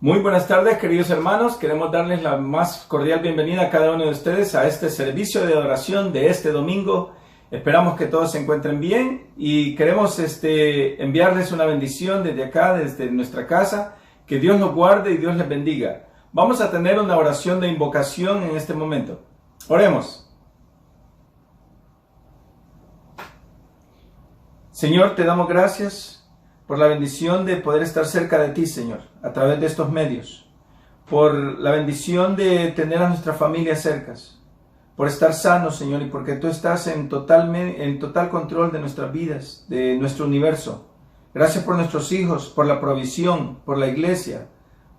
Muy buenas tardes, queridos hermanos. Queremos darles la más cordial bienvenida a cada uno de ustedes a este servicio de adoración de este domingo. Esperamos que todos se encuentren bien y queremos enviarles una bendición desde acá, desde nuestra casa. Que Dios los guarde y Dios les bendiga. Vamos a tener una oración de invocación en este momento. Oremos. Señor, te damos gracias por la bendición de poder estar cerca de ti, Señor, a través de estos medios, por la bendición de tener a nuestra familia cerca, por estar sanos, Señor, y porque tú estás en total control de nuestras vidas, de nuestro universo. Gracias por nuestros hijos, por la provisión, por la iglesia,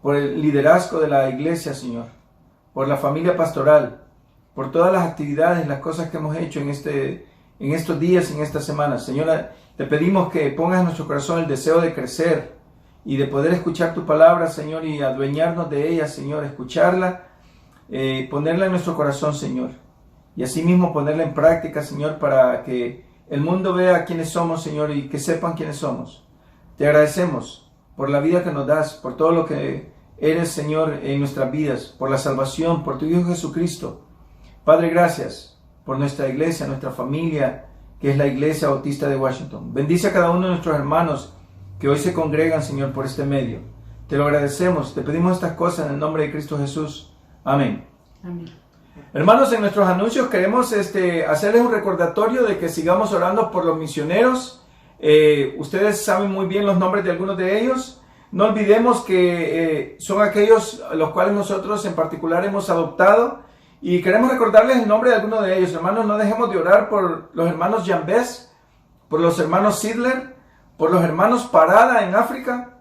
por el liderazgo de la iglesia, Señor, por la familia pastoral, por todas las actividades, las cosas que hemos hecho en estos días, en esta semana. Señor, te pedimos que pongas en nuestro corazón el deseo de crecer y de poder escuchar tu palabra, Señor, y adueñarnos de ella, Señor, escucharla, ponerla en nuestro corazón, Señor, y asimismo ponerla en práctica, Señor, para que el mundo vea quiénes somos, Señor, y que sepan quiénes somos. Te agradecemos por la vida que nos das, por todo lo que eres, Señor, en nuestras vidas, por la salvación, por tu Hijo Jesucristo. Padre, gracias por nuestra iglesia, nuestra familia, que es la Iglesia Bautista de Washington. Bendice a cada uno de nuestros hermanos que hoy se congregan, Señor, por este medio. Te lo agradecemos, te pedimos estas cosas en el nombre de Cristo Jesús. Amén. Amén. Hermanos, en nuestros anuncios queremos hacerles un recordatorio de que sigamos orando por los misioneros. Ustedes saben muy bien los nombres de algunos de ellos. No olvidemos que son aquellos los cuales nosotros en particular hemos adoptado. Y queremos recordarles el nombre de algunos de ellos. Hermanos, no dejemos de orar por los hermanos Jambés, por los hermanos Sidler, por los hermanos Parada en África,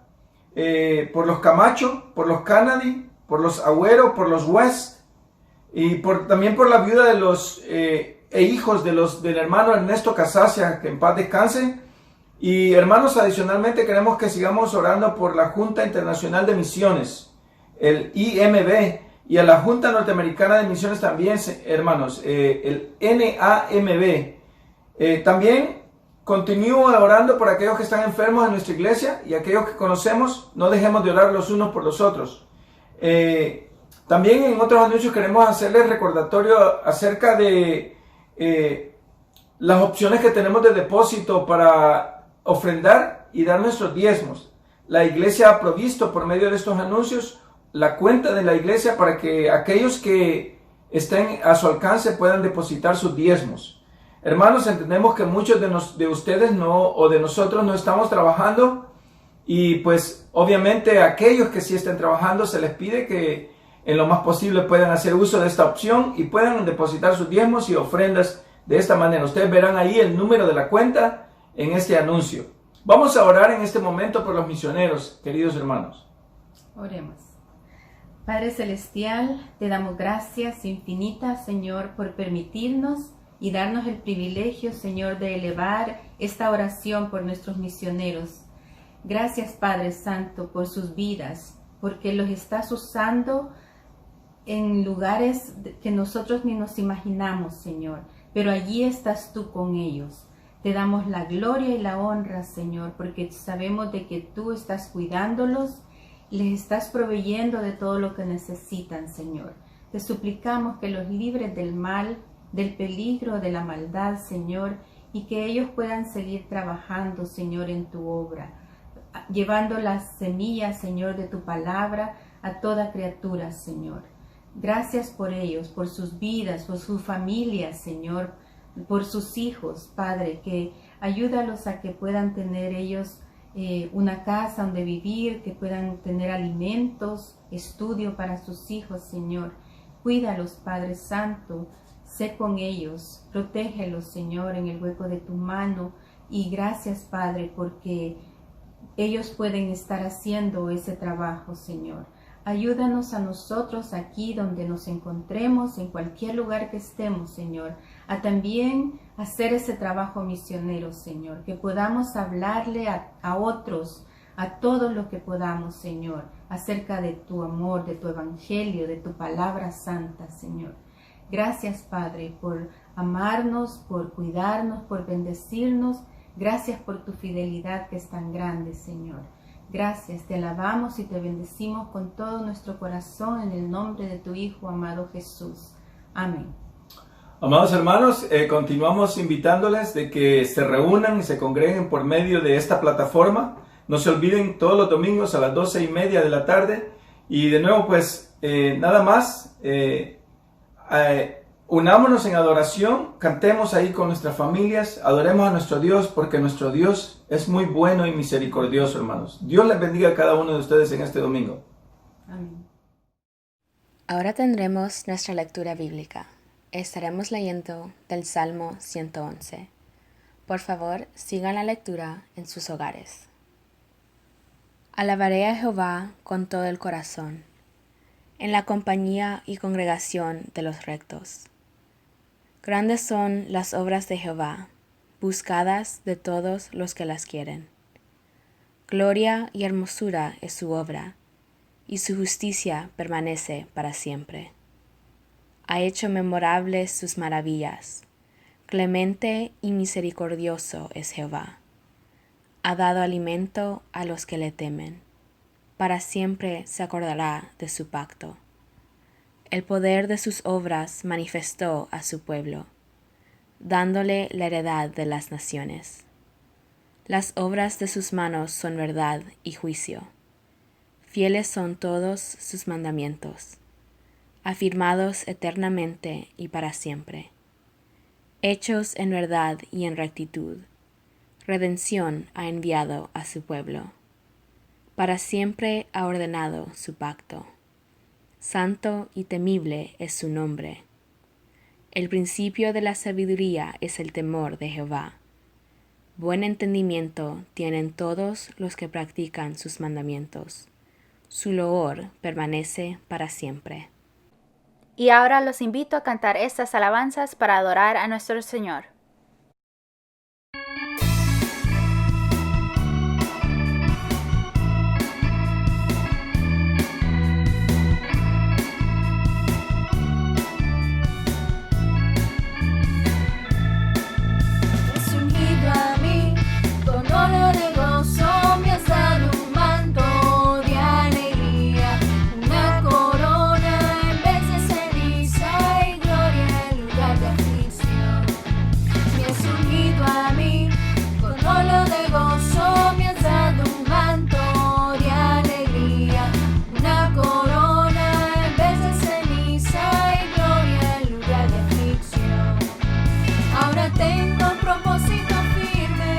por los Camacho, por los Kennedy, por los Agüero, por los West, y también por la viuda de los hijos del hermano Ernesto Casacia, que en paz descanse. Y hermanos, adicionalmente queremos que sigamos orando por la Junta Internacional de Misiones, el IMB, y a la Junta Norteamericana de Misiones también, hermanos, el NAMB. También continúo orando por aquellos que están enfermos en nuestra iglesia y aquellos que conocemos. No dejemos de orar los unos por los otros. También en otros anuncios queremos hacerles recordatorio acerca de las opciones que tenemos de depósito para ofrendar y dar nuestros diezmos. La iglesia ha provisto por medio de estos anuncios la cuenta de la iglesia para que aquellos que estén a su alcance puedan depositar sus diezmos. Hermanos, entendemos que muchos de ustedes o de nosotros no estamos trabajando, y pues obviamente a aquellos que sí estén trabajando se les pide que en lo más posible puedan hacer uso de esta opción y puedan depositar sus diezmos y ofrendas de esta manera. Ustedes verán ahí el número de la cuenta en este anuncio. Vamos a orar en este momento por los misioneros, queridos hermanos. Oremos. Padre Celestial, te damos gracias infinitas, Señor, por permitirnos y darnos el privilegio, Señor, de elevar esta oración por nuestros misioneros. Gracias, Padre Santo, por sus vidas, porque los estás usando en lugares que nosotros ni nos imaginamos, Señor, pero allí estás tú con ellos. Te damos la gloria y la honra, Señor, porque sabemos de que tú estás cuidándolos, les estás proveyendo de todo lo que necesitan, Señor. Te suplicamos que los libres del mal, del peligro, de la maldad, Señor, y que ellos puedan seguir trabajando, Señor, en tu obra, llevando las semillas, Señor, de tu palabra a toda criatura, Señor. Gracias por ellos, por sus vidas, por sus familias, Señor, por sus hijos, Padre, que ayúdalos a que puedan tener ellos una casa donde vivir, que puedan tener alimentos, estudio para sus hijos, Señor. Cuídalos, Padre Santo, sé con ellos, protégelos, Señor, en el hueco de tu mano. Y gracias, Padre, porque ellos pueden estar haciendo ese trabajo, Señor. Ayúdanos a nosotros aquí donde nos encontremos, en cualquier lugar que estemos, Señor, a también hacer ese trabajo misionero, Señor, que podamos hablarle a otros, a todos los que podamos, Señor, acerca de tu amor, de tu evangelio, de tu palabra santa, Señor. Gracias, Padre, por amarnos, por cuidarnos, por bendecirnos. Gracias por tu fidelidad que es tan grande, Señor. Gracias, te alabamos y te bendecimos con todo nuestro corazón en el nombre de tu Hijo amado Jesús. Amén. Amados hermanos, continuamos invitándoles de que se reúnan y se congreguen por medio de esta plataforma. No se olviden, todos los domingos a las 12:30 de la tarde. Y de nuevo, pues, nada más, unámonos en adoración, cantemos ahí con nuestras familias, adoremos a nuestro Dios, porque nuestro Dios es muy bueno y misericordioso, hermanos. Dios les bendiga a cada uno de ustedes en este domingo. Amén. Ahora tendremos nuestra lectura bíblica. Estaremos leyendo del Salmo 111. Por favor, sigan la lectura en sus hogares. Alabaré a Jehová con todo el corazón, en la compañía y congregación de los rectos. Grandes son las obras de Jehová, buscadas de todos los que las quieren. Gloria y hermosura es su obra, y su justicia permanece para siempre. Ha hecho memorables sus maravillas. Clemente y misericordioso es Jehová. Ha dado alimento a los que le temen. Para siempre se acordará de su pacto. El poder de sus obras manifestó a su pueblo, dándole la heredad de las naciones. Las obras de sus manos son verdad y juicio. Fieles son todos sus mandamientos, afirmados eternamente y para siempre. Hechos en verdad y en rectitud, redención ha enviado a su pueblo. Para siempre ha ordenado su pacto. Santo y temible es su nombre. El principio de la sabiduría es el temor de Jehová. Buen entendimiento tienen todos los que practican sus mandamientos. Su loor permanece para siempre. Y ahora los invito a cantar estas alabanzas para adorar a nuestro Señor. Has ungido a mí con óleo de gozo, me has dado un manto de alegría, una corona en vez de ceniza y gloria en lugar de aflicción. Me has ungido a mí con óleo de gozo, me has dado un manto de alegría, una corona en vez de ceniza y gloria en lugar de aflicción. Ahora tengo un propósito firme,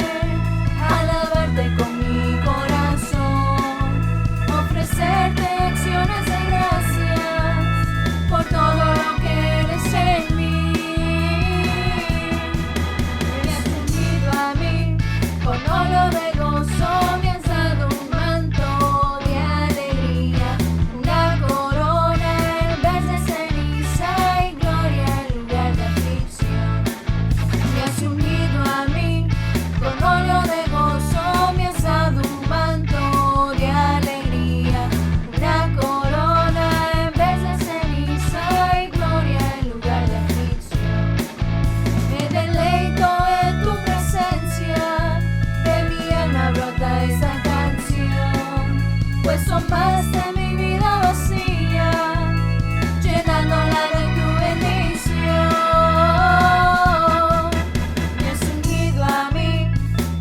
alabarte con mi corazón, ofrecerte acciones de gracias por todo lo que eres en mí. Me has ungido a mí con óleo de gozo, me has dado un manto de alegría, una corona en vez de ceniza y gloria en lugar de aflicción. Me has ungido a mí con óleo de gozo, me has dado un manto de alegría, una corona en vez de ceniza y gloria en lugar de aflicción. Me deleito en tu presencia, de mi alma brota esta canción, pues son paz de mi vida vacía, llenándola de tu bendición. Me has ungido a mí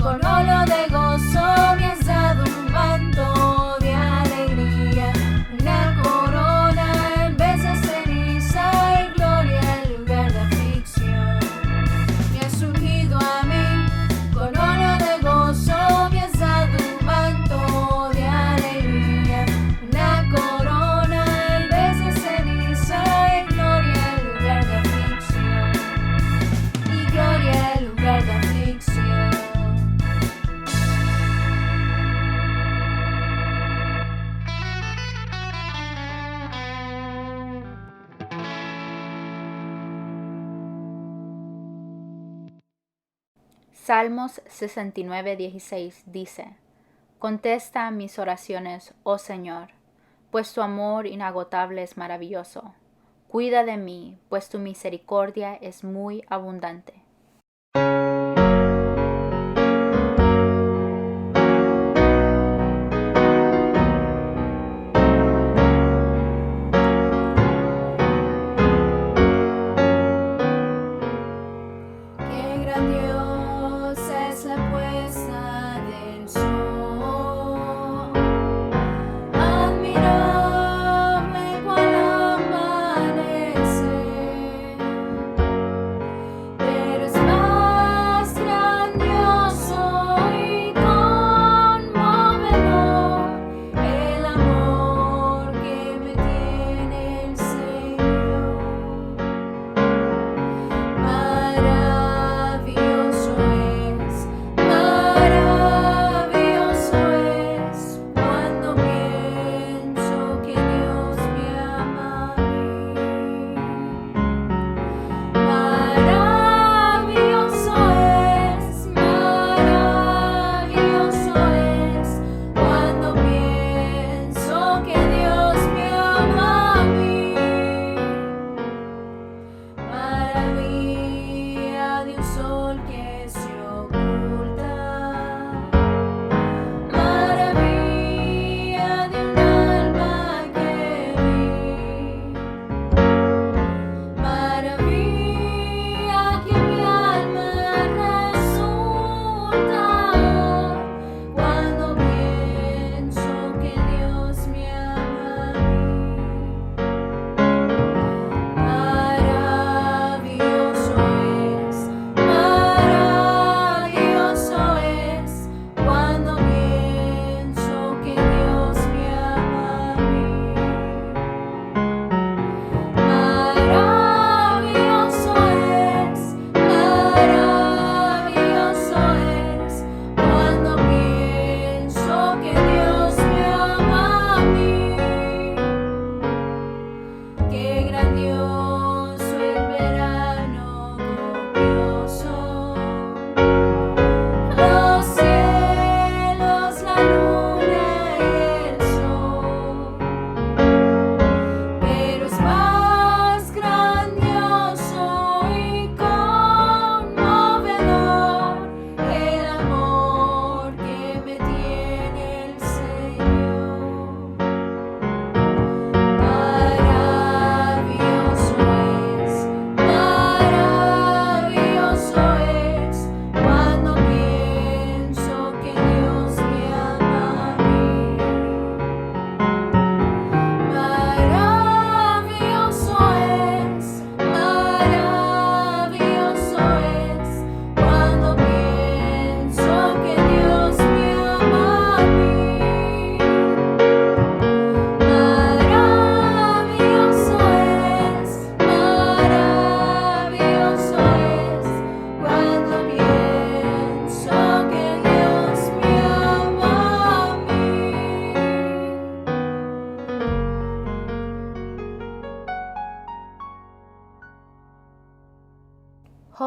con óleo de gozo, me has dado un manto de alegría, una corona en vez de ceniza y gloria en lugar de aflicción. Me has ungido a mí con óleo de gozo, me has dado un manto de alegría, una corona en vez de ceniza y gloria en lugar de aflicción. Y gloria en lugar de aflicción. Salmos 69:16 dice: Contesta mis oraciones, oh Señor, pues tu amor inagotable es maravilloso. Cuida de mí, pues tu misericordia es muy abundante.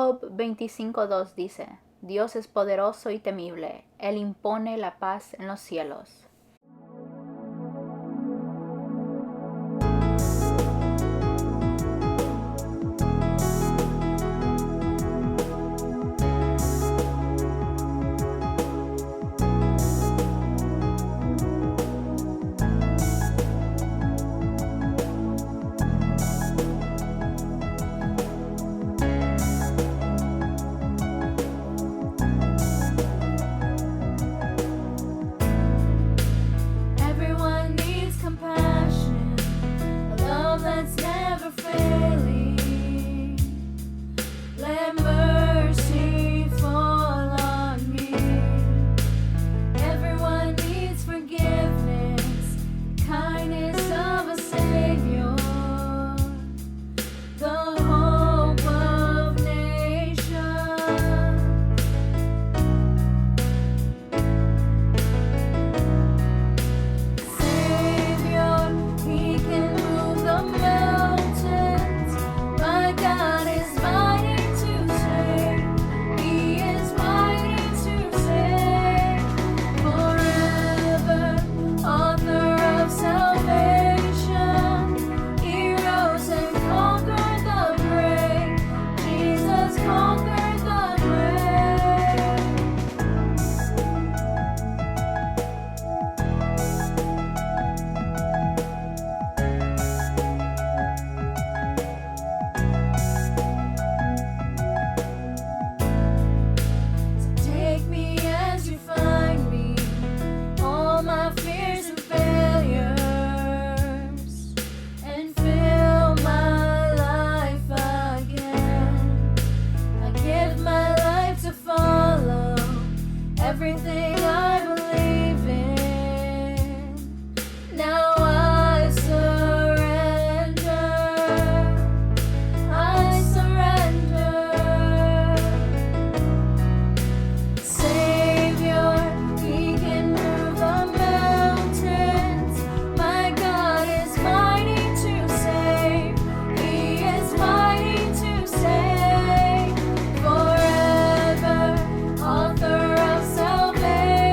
Job 25:2 dice, Dios es poderoso y temible, Él impone la paz en los cielos. Everyone needs compassion, a love that's never failing. Let mercy fall on me. Everyone needs forgiveness, kindness of a Savior, the hope of nations. Savior, He can move the mountains. My God is mighty to save. He is mighty to save. Forever, author of salvation. He rose and conquered the grave. Jesus conquered the grave. Take me as you find me, all my fears and failures, and fill my life again. I give my life to follow everything I believe in. Now I surrender. I surrender. Savior, He can move the mountains. My God is mighty to save. He is mighty to save. Forever, author of salvation.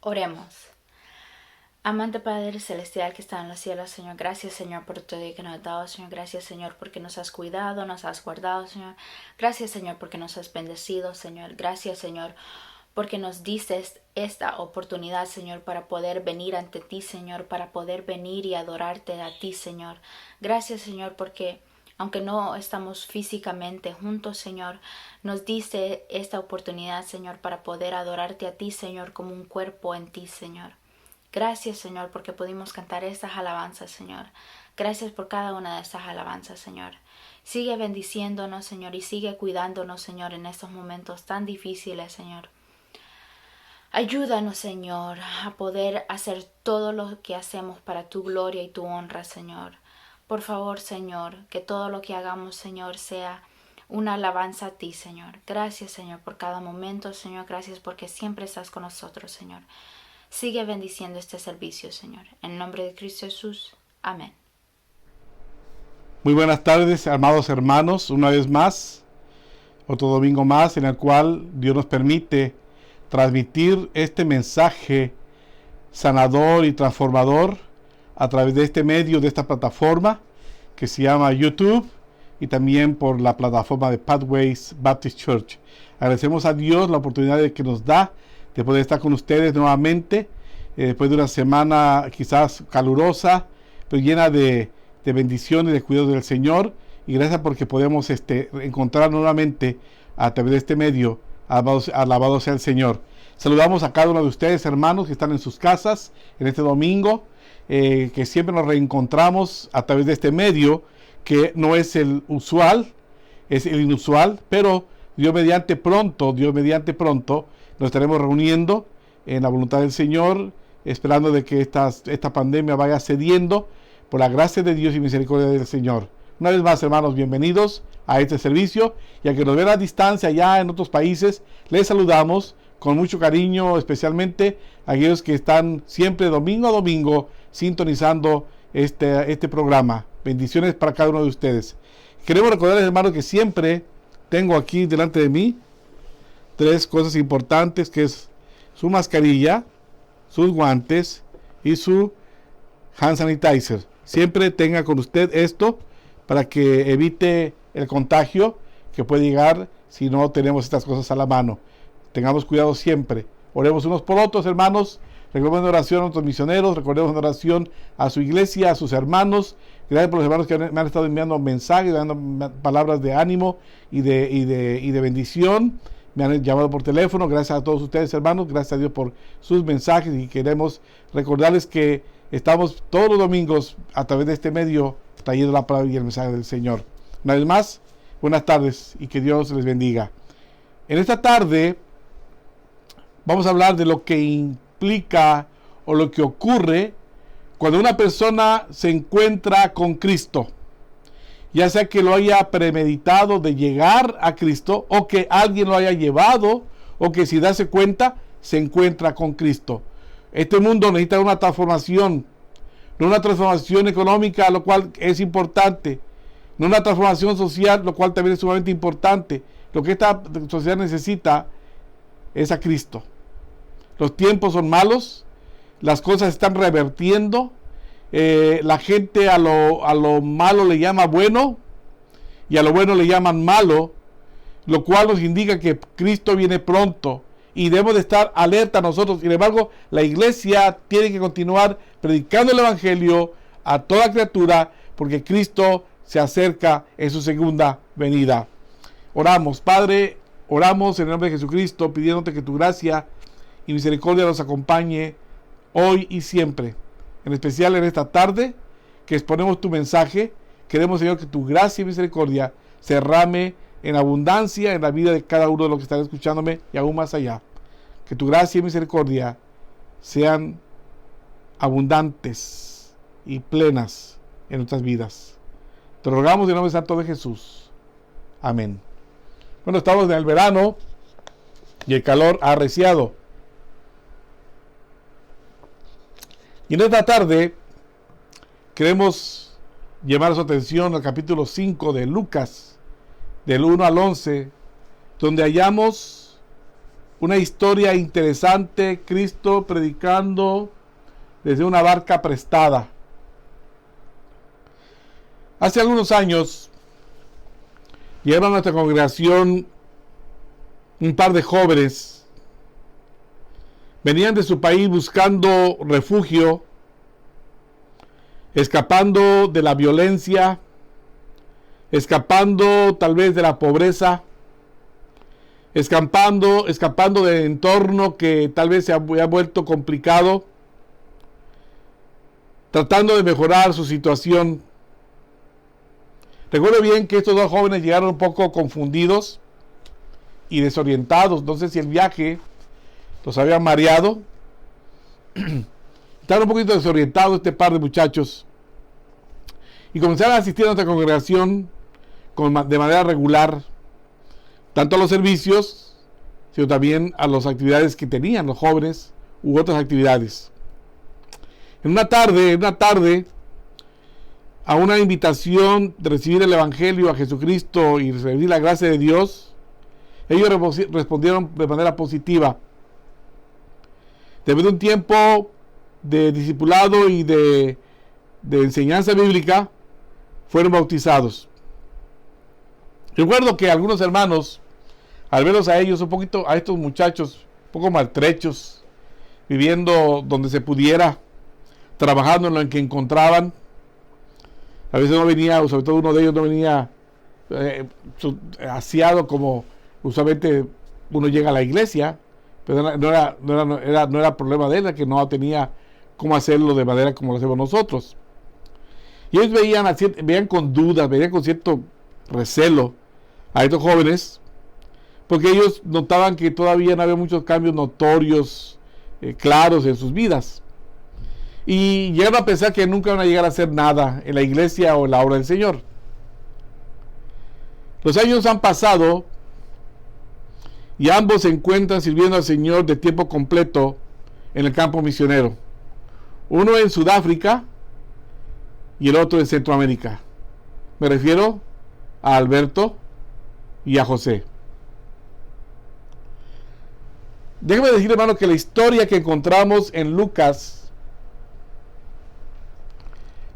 Oremos. Amante Padre Celestial que está en los cielos, Señor, gracias, Señor, por todo lo que nos has dado, Señor. Gracias, Señor, porque nos has cuidado, nos has guardado, Señor. Gracias, Señor, porque nos has bendecido, Señor. Gracias, Señor, porque nos diste esta oportunidad, Señor, para poder venir ante ti, Señor, para poder venir y adorarte a ti, Señor. Gracias, Señor, porque aunque no estamos físicamente juntos, Señor, nos diste esta oportunidad, Señor, para poder adorarte a ti, Señor, como un cuerpo en ti, Señor. Gracias, Señor, porque pudimos cantar estas alabanzas, Señor. Gracias por cada una de estas alabanzas, Señor. Sigue bendiciéndonos, Señor, y sigue cuidándonos, Señor, en estos momentos tan difíciles, Señor. Ayúdanos, Señor, a poder hacer todo lo que hacemos para tu gloria y tu honra, Señor. Por favor, Señor, que todo lo que hagamos, Señor, sea una alabanza a ti, Señor. Gracias, Señor, por cada momento, Señor. Gracias porque siempre estás con nosotros, Señor. Sigue bendiciendo este servicio, Señor. En el nombre de Cristo Jesús. Amén. Muy buenas tardes, amados hermanos. Una vez más, otro domingo más en el cual Dios nos permite transmitir este mensaje sanador y transformador a través de este medio, de esta plataforma que se llama YouTube y también por la plataforma de Pathways Baptist Church. Agradecemos a Dios la oportunidad que nos da de poder estar con ustedes nuevamente después de una semana quizás calurosa, pero llena de bendiciones, de cuidado del Señor, y gracias porque podemos encontrar nuevamente a través de este medio. Alabado sea el Señor. Saludamos a cada uno de ustedes, hermanos, que están en sus casas en este domingo, que siempre nos reencontramos a través de este medio, que no es el usual, es el inusual, pero Dios mediante pronto nos estaremos reuniendo en la voluntad del Señor, esperando de que esta pandemia vaya cediendo por la gracia de Dios y misericordia del Señor. Una vez más, hermanos, bienvenidos a este servicio, y a que nos ven a distancia ya en otros países, les saludamos con mucho cariño, especialmente a aquellos que están siempre domingo a domingo sintonizando este programa. Bendiciones para cada uno de ustedes. Queremos recordarles, hermanos, que siempre tengo aquí delante de mí 3 cosas importantes, que es su mascarilla, sus guantes y su hand sanitizer. Siempre tenga con usted esto para que evite el contagio que puede llegar si no tenemos estas cosas a la mano. Tengamos cuidado siempre. Oremos unos por otros, hermanos. Recordemos en oración a nuestros misioneros. Recordemos en oración a su iglesia, a sus hermanos. Gracias por los hermanos que me han estado enviando mensajes, dando palabras de ánimo y de bendición. Me han llamado por teléfono. Gracias a todos ustedes, hermanos. Gracias a Dios por sus mensajes, y queremos recordarles que estamos todos los domingos a través de este medio trayendo la palabra y el mensaje del Señor. Una vez más, buenas tardes y que Dios les bendiga. En esta tarde vamos a hablar de lo que implica o lo que ocurre cuando una persona se encuentra con Cristo, ya sea que lo haya premeditado de llegar a Cristo, o que alguien lo haya llevado, o que sin darse cuenta se encuentra con Cristo. Este mundo necesita una transformación, no una transformación económica, lo cual es importante, no una transformación social, lo cual también es sumamente importante. Lo que esta sociedad necesita es a Cristo. Los tiempos son malos, las cosas están revertiendo, la gente a lo malo le llama bueno, y a lo bueno le llaman malo, lo cual nos indica que Cristo viene pronto, y debemos de estar alerta nosotros. Sin embargo, la iglesia tiene que continuar predicando el evangelio a toda criatura, porque Cristo se acerca en su segunda venida. Oramos. Padre, oramos en el nombre de Jesucristo, pidiéndote que tu gracia y misericordia nos acompañe hoy y siempre, en especial en esta tarde que exponemos tu mensaje. Queremos, Señor, que tu gracia y misericordia se derrame en abundancia en la vida de cada uno de los que están escuchándome, y aún más allá. Que tu gracia y misericordia sean abundantes y plenas en nuestras vidas. Te rogamos en el nombre santo de Jesús. Amén. Bueno, estamos en el verano y el calor ha arreciado. Y en esta tarde queremos llevar su atención al capítulo 5 de Lucas, del 1 al 11, donde hallamos una historia interesante, Cristo predicando desde una barca prestada. Hace algunos años llegaron a nuestra congregación un par de jóvenes. Venían de su país buscando refugio, escapando de la violencia, escapando tal vez de la pobreza, escapando del entorno que tal vez se ha vuelto complicado, tratando de mejorar su situación. Recuerdo bien que estos dos jóvenes llegaron un poco confundidos y desorientados. No sé si el viaje los había mareado. Estaban un poquito desorientados este par de muchachos. Y comenzaron a asistir a nuestra congregación de manera regular, tanto a los servicios, sino también a las actividades que tenían los jóvenes u otras actividades. En una tarde, a una invitación de recibir el Evangelio a Jesucristo y recibir la gracia de Dios, ellos respondieron de manera positiva. Después de un tiempo de discipulado y de enseñanza bíblica, fueron bautizados. Recuerdo que algunos hermanos, al verlos a ellos, a estos muchachos, un poco maltrechos, viviendo donde se pudiera, trabajando en lo que encontraban, a veces no venía, o sobre todo uno de ellos no venía aseado como usualmente uno llega a la iglesia, pero no era problema de él, que no tenía cómo hacerlo de manera como lo hacemos nosotros. Y ellos veían con dudas, veían con cierto recelo a estos jóvenes, porque ellos notaban que todavía no había muchos cambios notorios, claros en sus vidas. Y llegaron a pensar que nunca van a llegar a hacer nada en la iglesia o en la obra del Señor. Los años han pasado y ambos se encuentran sirviendo al Señor de tiempo completo en el campo misionero. Uno en Sudáfrica y el otro en Centroamérica. Me refiero a Alberto y a José. Déjame decir, hermano, que la historia que encontramos en Lucas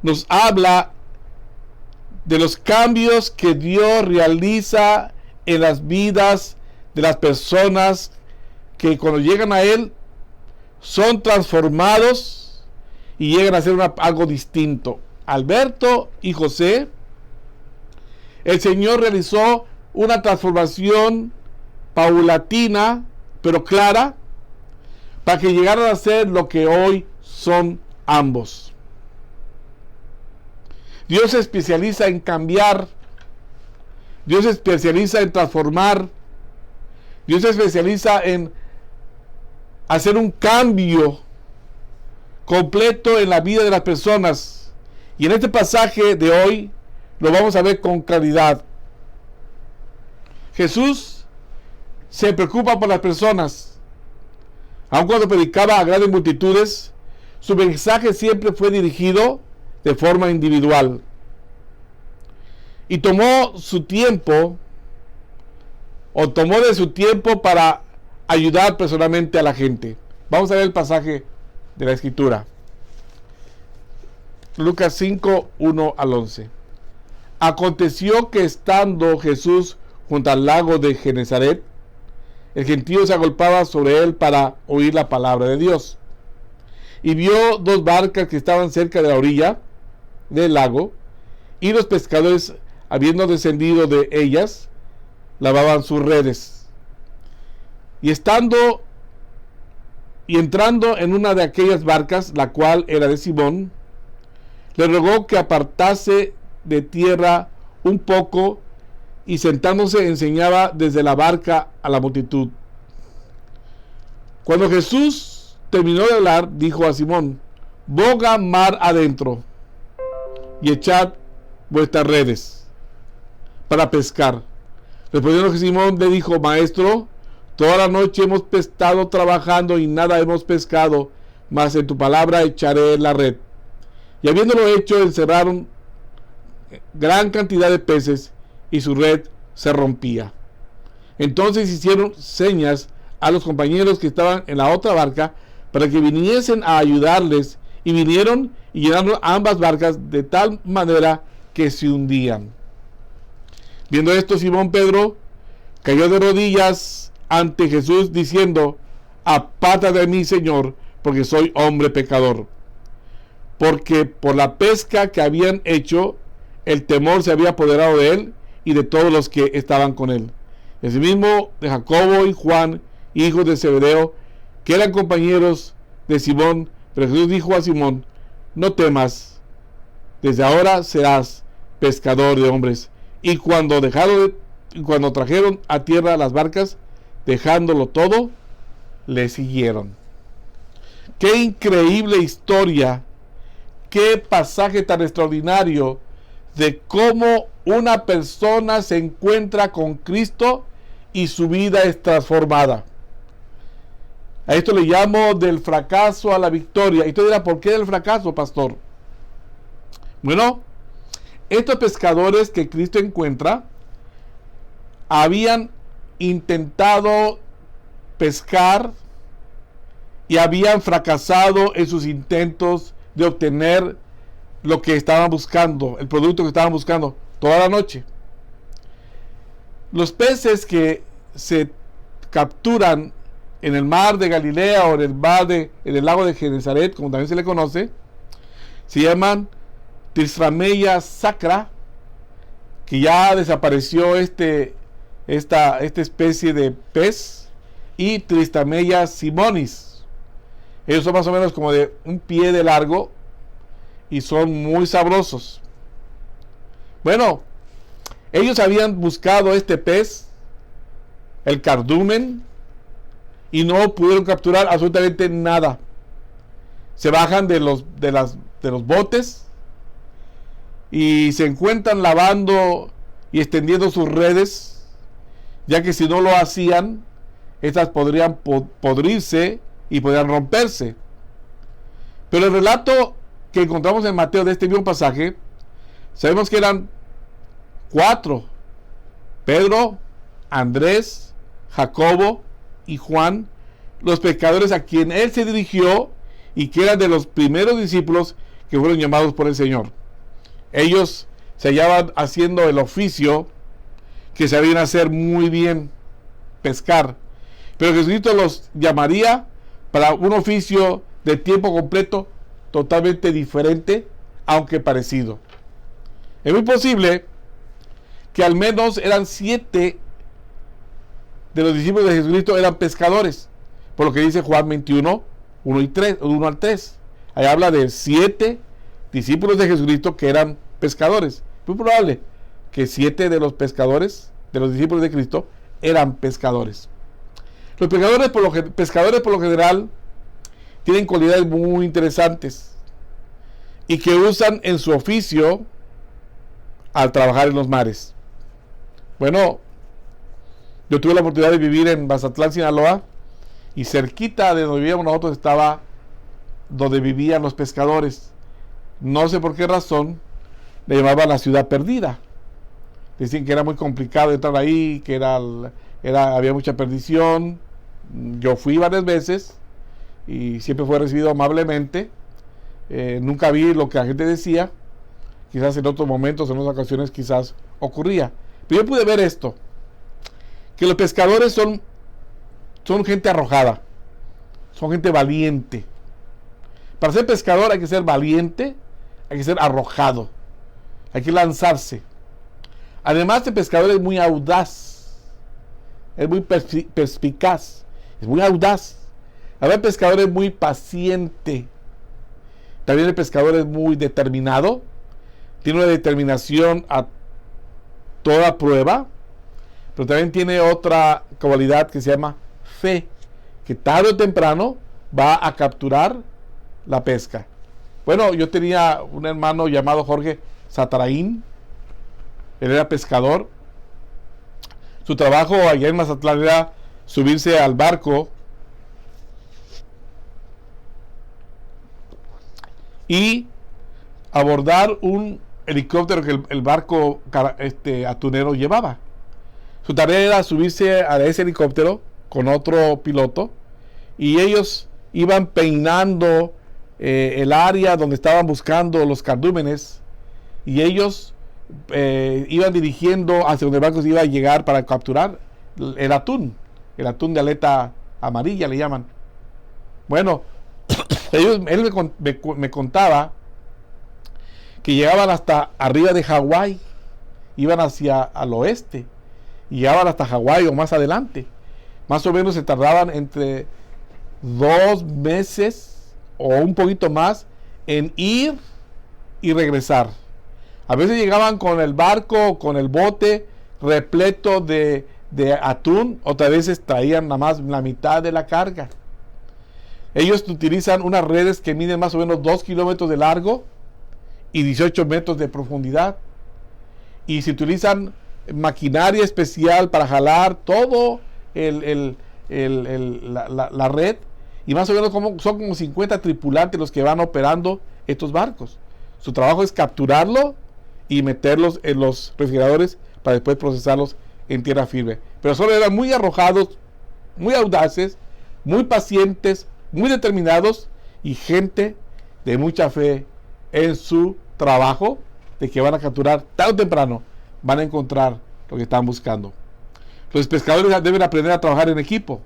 nos habla de los cambios que Dios realiza en las vidas de las personas que cuando llegan a Él son transformados y llegan a ser algo distinto. Alberto y José, el Señor realizó una transformación paulatina pero clara para que llegaran a ser lo que hoy son ambos. Dios se especializa en cambiar, Dios se especializa en transformar, Dios se especializa en hacer un cambio completo en la vida de las personas. Y en este pasaje de hoy lo vamos a ver con claridad. Jesús se preocupa por las personas. Aun cuando predicaba a grandes multitudes, su mensaje siempre fue dirigido de forma individual. Y tomó de su tiempo para ayudar personalmente a la gente. Vamos a ver el pasaje de la Escritura. Lucas 5, 1 al 11. Aconteció que estando Jesús junto al lago de Genesaret, el gentío se agolpaba sobre él para oír la palabra de Dios. Y vio dos barcas que estaban cerca de la orilla del lago, y los pescadores, habiendo descendido de ellas, lavaban sus redes. Y entrando en una de aquellas barcas, la cual era de Simón, le rogó que apartase de tierra un poco, y sentándose enseñaba desde la barca a la multitud. Cuando Jesús terminó de hablar, dijo a Simón: boga mar adentro y echad vuestras redes para pescar. Respondiendo Simón le dijo: Maestro, toda la noche hemos estado trabajando y nada hemos pescado, mas en tu palabra echaré la red. Y habiéndolo hecho, encerraron gran cantidad de peces, y su red se rompía. Entonces hicieron señas a los compañeros que estaban en la otra barca para que viniesen a ayudarles, y vinieron y llenaron ambas barcas de tal manera que se hundían. Viendo esto, Simón Pedro cayó de rodillas ante Jesús diciendo: apártate de mí, Señor, porque soy hombre pecador. Porque por la pesca que habían hecho, el temor se había apoderado de él y de todos los que estaban con él. Asimismo de Jacobo y Juan, hijos de Zebedeo, que eran compañeros de Simón. Pero Jesús dijo a Simón: no temas, desde ahora serás pescador de hombres. Y cuando trajeron a tierra las barcas, dejándolo todo, le siguieron. Qué increíble historia, qué pasaje tan extraordinario de cómo una persona se encuentra con Cristo y su vida es transformada. A esto le llamo del fracaso a la victoria. Y tú dirás: ¿por qué del fracaso, pastor? Bueno, estos pescadores que Cristo encuentra habían intentado pescar y habían fracasado en sus intentos de obtener lo que estaban buscando, el producto que estaban buscando, toda la noche. Los peces que se capturan en el mar de Galilea o en el lago de Genesaret, como también se le conoce, se llaman Tristrameia sacra, que ya desapareció esta especie de pez, y Tristrameia simonis. Ellos son más o menos como de un pie de largo y son muy sabrosos. Bueno, ellos habían buscado este pez, el cardumen, y no pudieron capturar absolutamente nada. Se bajan de los botes y se encuentran lavando y extendiendo sus redes, ya que si no lo hacían, estas podrían podrirse y podrían romperse. Pero el relato que encontramos en Mateo de este mismo pasaje, sabemos que eran 4: Pedro, Andrés, Jacobo y Juan, los pescadores a quien él se dirigió y que eran de los primeros discípulos que fueron llamados por el Señor. Ellos se hallaban haciendo el oficio que sabían hacer muy bien, pescar, pero Jesucristo los llamaría para un oficio de tiempo completo totalmente diferente, aunque parecido. Es muy posible que al menos eran 7 de los discípulos de Jesucristo eran pescadores, por lo que dice Juan 21, 1 al 3. Ahí habla de 7 discípulos de Jesucristo que eran pescadores. Muy probable que 7 de los pescadores, de los discípulos de Cristo, eran pescadores. Los pescadores por lo general tienen cualidades muy interesantes y que usan en su oficio al trabajar en los mares. Bueno, yo tuve la oportunidad de vivir en Mazatlán, Sinaloa, y cerquita de donde vivíamos nosotros estaba donde vivían los pescadores. No sé por qué razón le llamaban la ciudad perdida. Decían que era muy complicado entrar ahí, que había mucha perdición. Yo fui varias veces y siempre fue recibido amablemente. Nunca vi lo que la gente decía. Quizás en otros momentos, en otras ocasiones quizás ocurría. Pero yo pude ver esto, que los pescadores son gente arrojada, son gente valiente. Para ser pescador hay que ser valiente, hay que ser arrojado, hay que lanzarse. Además, el pescador es muy audaz, es muy perspicaz, es muy audaz. El pescador es muy paciente. También el pescador es muy determinado, tiene una determinación a toda prueba, pero también tiene otra cualidad que se llama fe, que tarde o temprano va a capturar la pesca. Bueno, yo tenía un hermano llamado Jorge Sataraín. Él era pescador. Su trabajo allá en Mazatlán era subirse al barco y abordar un helicóptero que el barco atunero llevaba. Su tarea era subirse a ese helicóptero con otro piloto, y ellos iban peinando el área donde estaban buscando los cardúmenes, y ellos iban dirigiendo hacia donde el barco se iba a llegar para capturar el atún de aleta amarilla le llaman. Bueno, él me contaba que llegaban hasta arriba de Hawái, iban hacia al oeste, y llegaban hasta Hawái o más adelante. Más o menos se tardaban entre 2 meses o un poquito más en ir y regresar. A veces llegaban con el barco, con el bote repleto de atún, otras veces traían nada más la mitad de la carga. Ellos utilizan unas redes que miden más o menos 2 kilómetros de largo y 18 metros de profundidad. Y se utilizan maquinaria especial para jalar todo la red. Y más o menos son como 50 tripulantes los que van operando estos barcos. Su trabajo es capturarlo y meterlos en los refrigeradores para después procesarlos en tierra firme. Pero solo eran muy arrojados, muy audaces, muy pacientes, muy determinados y gente de mucha fe en su trabajo, de que van a capturar tarde o temprano, van a encontrar lo que están buscando. Los pescadores deben aprender a trabajar en equipo.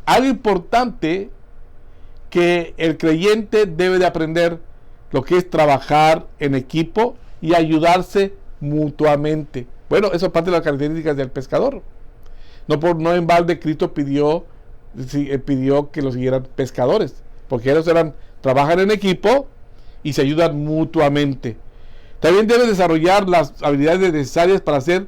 Algo importante que el creyente debe de aprender lo que es trabajar en equipo y ayudarse mutuamente. Bueno, eso es parte de las características del pescador. No en balde Cristo pidió que los siguieran pescadores, porque ellos trabajan en equipo y se ayudan mutuamente. También deben desarrollar las habilidades necesarias para hacer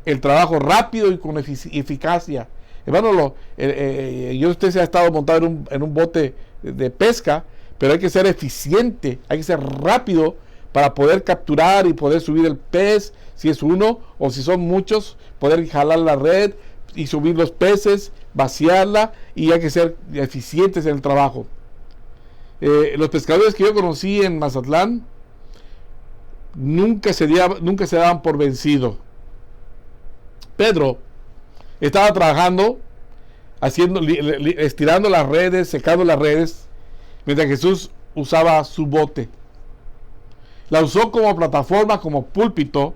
el trabajo rápido y con eficacia. Hermano, usted se ha estado montado en un bote de pesca, pero hay que ser eficiente, hay que ser rápido para poder capturar y poder subir el pez, si es uno o si son muchos, poder jalar la red y subir los peces, vaciarla, y hay que ser eficientes en el trabajo. Los pescadores que yo conocí en Mazatlán nunca se daban por vencido. Pedro estaba trabajando, estirando las redes, secando las redes, mientras Jesús usaba su bote. La usó como plataforma, como púlpito,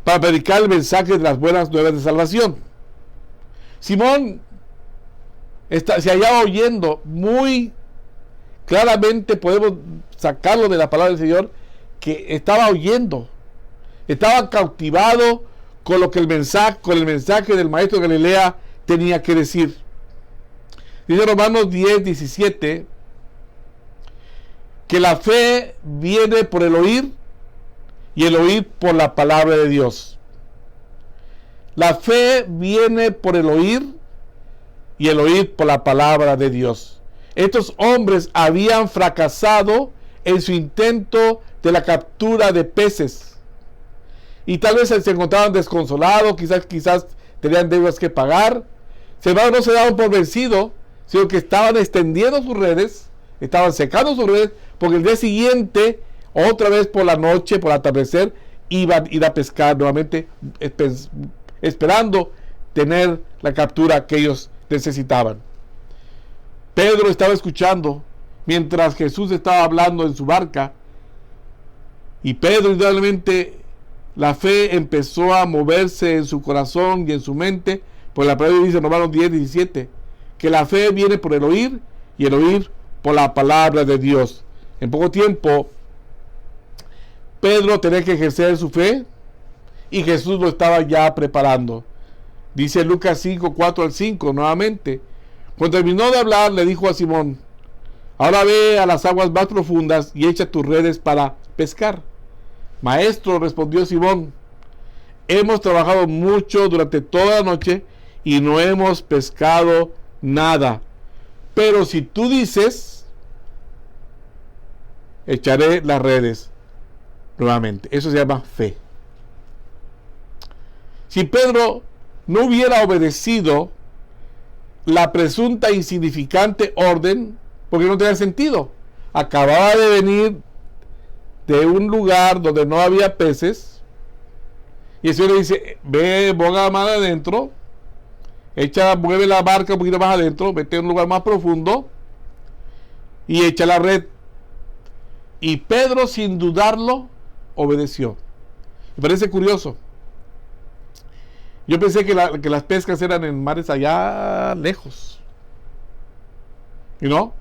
para predicar el mensaje de las buenas nuevas de salvación. Simón se hallaba oyendo muy claramente, podemos sacarlo de la palabra del Señor, que estaba oyendo, estaba cautivado con lo que el mensaje del maestro de Galilea tenía que decir. Dice Romanos 10:17 que la fe viene por el oír y el oír por la palabra de Dios. La fe viene por el oír y el oír por la palabra de Dios. Estos hombres habían fracasado en su intento de la captura de peces. Y tal vez se encontraban desconsolados, quizás tenían deudas que pagar. Sin embargo, no se daban por vencidos, sino que estaban extendiendo sus redes, estaban secando sus redes, porque el día siguiente, otra vez por la noche, por el atardecer, iban a ir a pescar nuevamente, esperando tener la captura que ellos necesitaban. Pedro estaba escuchando mientras Jesús estaba hablando en su barca, y Pedro, indudablemente, la fe empezó a moverse en su corazón y en su mente, pues la palabra dice en Romanos 10:17 que la fe viene por el oír y el oír por la palabra de Dios. En poco tiempo Pedro tenía que ejercer su fe y Jesús lo estaba ya preparando. Dice Lucas 5:4-5 nuevamente. Cuando terminó de hablar, le dijo a Simón: ahora ve a las aguas más profundas y echa tus redes para pescar. Maestro, respondió Simón, hemos trabajado mucho durante toda la noche y no hemos pescado nada. Pero si tú dices, echaré las redes nuevamente. Eso se llama fe. Si Pedro no hubiera obedecido la presunta insignificante orden, porque no tenía sentido, acababa de venir de un lugar donde no había peces, y el Señor le dice: ve, boga más adentro mueve la barca un poquito más adentro, mete en un lugar más profundo y echa la red. Y Pedro, sin dudarlo, obedeció. Me parece curioso. Yo pensé que las pescas eran en mares allá lejos. ¿Y no?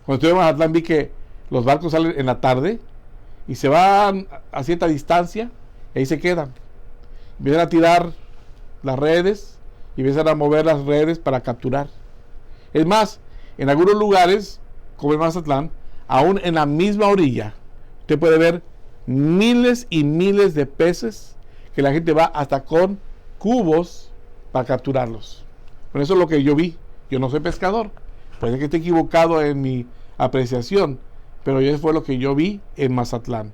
Cuando estuve en Mazatlán vi que los barcos salen en la tarde y se van a cierta distancia y ahí se quedan. Empiezan a tirar las redes y empiezan a mover las redes para capturar. Es más, en algunos lugares, como en Mazatlán, aún en la misma orilla, usted puede ver miles y miles de peces que la gente va hasta con cubos para capturarlos. Bueno, eso es lo que yo vi. Yo no soy pescador. Puede que esté equivocado en mi apreciación, pero eso fue lo que yo vi en Mazatlán.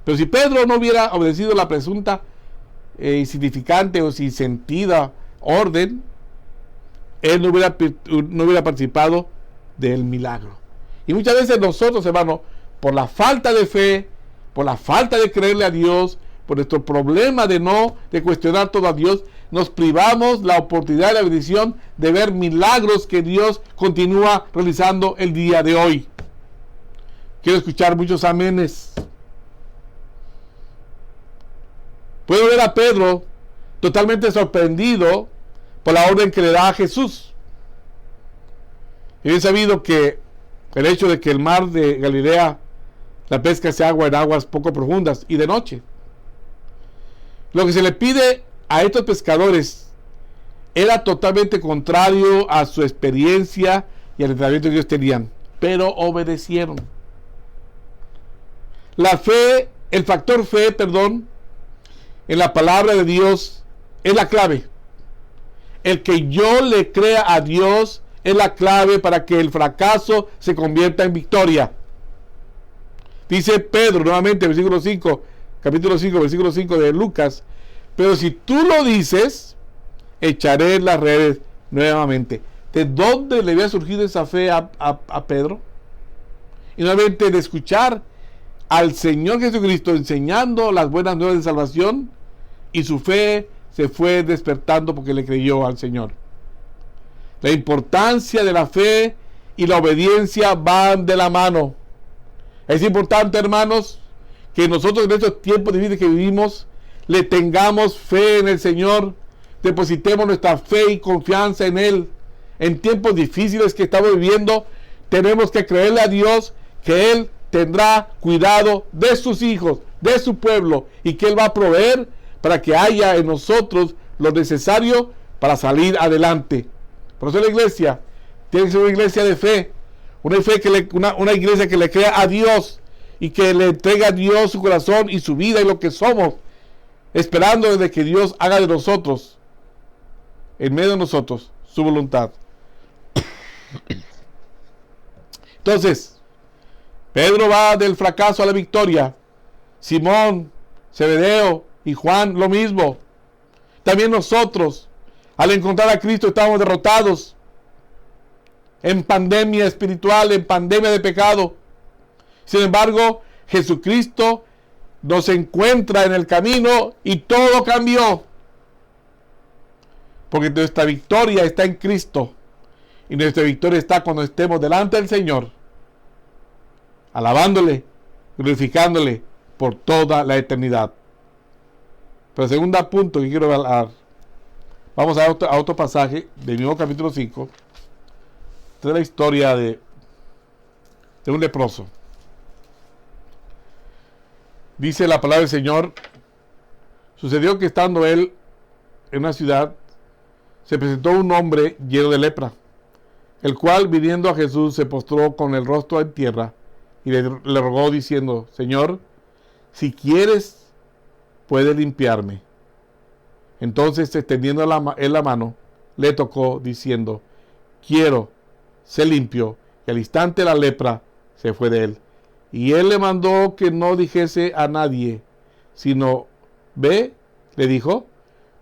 Pero si Pedro no hubiera obedecido la presunta insignificante o sin sentida orden, él no hubiera participado del milagro. Y muchas veces nosotros, hermanos, por la falta de fe, por la falta de creerle a Dios, por nuestro problema de cuestionar todo a Dios, nos privamos la oportunidad y la bendición de ver milagros que Dios continúa realizando el día de hoy. Quiero escuchar muchos amenes. Puedo ver a Pedro totalmente sorprendido por la orden que le da a Jesús. Y he sabido que el hecho de que el mar de Galilea, la pesca se haga en aguas poco profundas y de noche. Lo que se le pide a estos pescadores era totalmente contrario a su experiencia y al entrenamiento que ellos tenían, pero obedecieron. La fe, el factor fe, en la palabra de Dios es la clave. El que yo le crea a Dios es la clave para que el fracaso se convierta en victoria. Dice Pedro nuevamente, capítulo 5, versículo 5 de Lucas: pero si tú lo dices, echaré las redes nuevamente. ¿De dónde le había surgido esa fe a Pedro? Y nuevamente de escuchar al Señor Jesucristo enseñando las buenas nuevas de salvación, y su fe se fue despertando porque le creyó al Señor. La importancia de la fe y la obediencia van de la mano. Es importante, hermanos, que nosotros en estos tiempos difíciles que vivimos le tengamos fe en el Señor, depositemos nuestra fe y confianza en Él. En tiempos difíciles que estamos viviendo, tenemos que creerle a Dios que Él tendrá cuidado de sus hijos, de su pueblo, y que Él va a proveer para que haya en nosotros lo necesario para salir adelante. Por eso la iglesia tiene que ser una iglesia de fe, una iglesia que le crea a Dios y que le entrega a Dios su corazón y su vida y lo que somos, esperando desde que Dios haga de nosotros, en medio de nosotros, su voluntad. Entonces, Pedro va del fracaso a la victoria. Simón, Zebedeo y Juan lo mismo. También nosotros, al encontrar a Cristo, estamos derrotados en pandemia espiritual, en pandemia de pecado. Sin embargo, Jesucristo nos encuentra en el camino y todo cambió. Porque nuestra victoria está en Cristo. Y nuestra victoria está cuando estemos delante del Señor, alabándole, glorificándole por toda la eternidad. Pero el segundo punto que quiero hablar, vamos a otro pasaje del mismo capítulo 5, de la historia de un leproso. Dice la palabra del Señor: sucedió que estando él en una ciudad, se presentó un hombre lleno de lepra, el cual, viniendo a Jesús, se postró con el rostro en tierra y le rogó diciendo: Señor, si quieres, puede limpiarme. Entonces, extendiendo él la mano, le tocó diciendo: quiero, sé limpio. Y al instante la lepra se fue de él. Y él le mandó que no dijese a nadie, sino: ve, le dijo,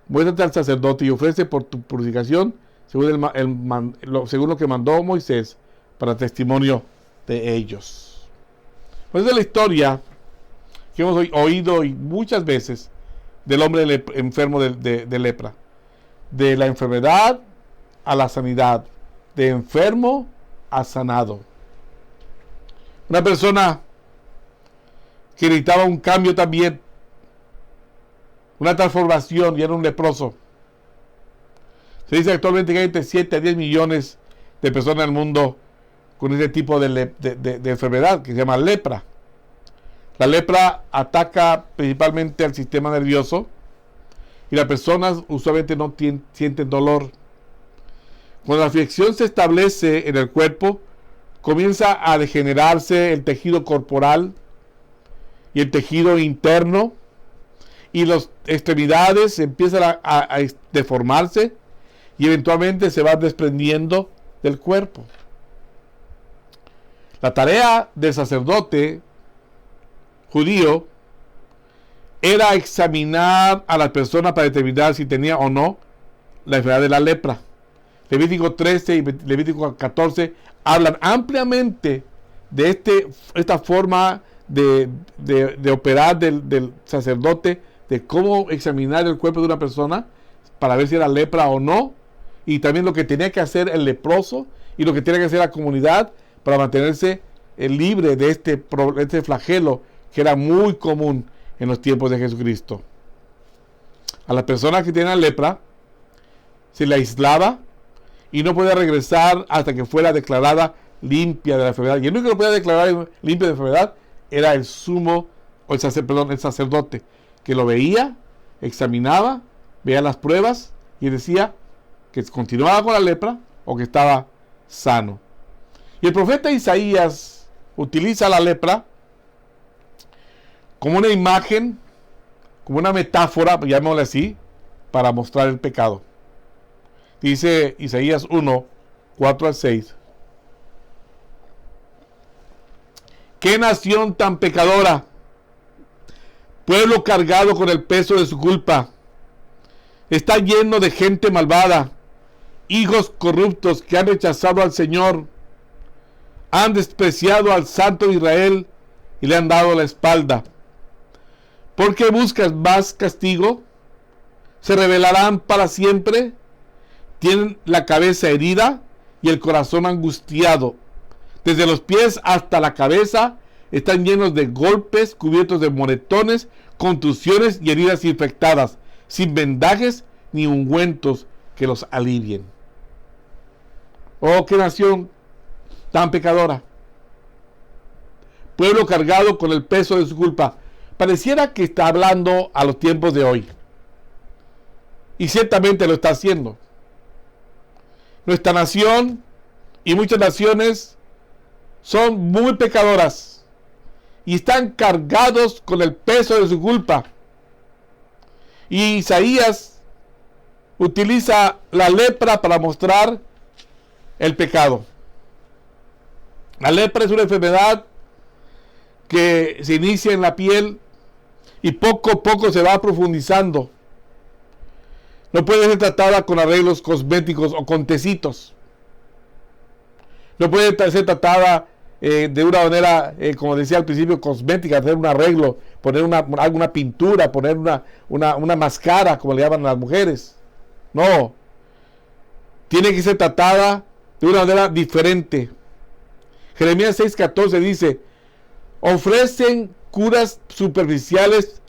muéstrate al sacerdote y ofrece por tu purificación según lo que mandó Moisés, para testimonio de ellos. Pues es la historia que hemos oído muchas veces del hombre enfermo de lepra. de la enfermedad a la sanidad, de enfermo a sanado. Una persona que necesitaba un cambio también, una transformación, y era un leproso. Se dice actualmente que hay entre 7 a 10 millones de personas en el mundo con ese tipo de enfermedad que se llama lepra. La lepra ataca principalmente al sistema nervioso y las personas usualmente no sienten dolor. Cuando la afección se establece en el cuerpo, comienza a degenerarse el tejido corporal y el tejido interno, y las extremidades empiezan a deformarse y eventualmente se van desprendiendo del cuerpo. La tarea del sacerdote judío era examinar a la persona para determinar si tenía o no la enfermedad de la lepra. Levítico 13 y Levítico 14 hablan ampliamente de esta forma de operar del sacerdote, de cómo examinar el cuerpo de una persona para ver si era lepra o no, y también lo que tenía que hacer el leproso y lo que tenía que hacer la comunidad para mantenerse libre de este flagelo que era muy común en los tiempos de Jesucristo. A las personas que tenían lepra se le aislaba y no podía regresar hasta que fuera declarada limpia de la enfermedad. Y el único que lo podía declarar limpia de la enfermedad era el sacerdote, que lo veía, examinaba, veía las pruebas y decía que continuaba con la lepra o que estaba sano. Y el profeta Isaías utiliza la lepra como una imagen, como una metáfora, llamémosle así, para mostrar el pecado. Dice Isaías 1, 4 al 6. ¡Qué nación tan pecadora! Pueblo cargado con el peso de su culpa. Está lleno de gente malvada, hijos corruptos que han rechazado al Señor, han despreciado al Santo de Israel y le han dado la espalda. ¿Por qué buscas más castigo? ¿Se rebelarán para siempre? Tienen la cabeza herida y el corazón angustiado. Desde los pies hasta la cabeza están llenos de golpes, cubiertos de moretones, contusiones y heridas infectadas, sin vendajes ni ungüentos que los alivien. Oh, qué nación tan pecadora. Pueblo cargado con el peso de su culpa. Pareciera que está hablando a los tiempos de hoy. Y ciertamente lo está haciendo. Nuestra nación y muchas naciones son muy pecadoras y están cargados con el peso de su culpa. Y Isaías utiliza la lepra para mostrar el pecado. La lepra es una enfermedad que se inicia en la piel y poco a poco se va profundizando. No puede ser tratada con arreglos cosméticos o con tecitos. No puede ser tratada de una manera, como decía al principio, cosmética, hacer un arreglo, poner alguna pintura, poner una máscara, como le llaman a las mujeres. No. Tiene que ser tratada de una manera diferente. Jeremías 6:14 dice: ofrecen curas superficiales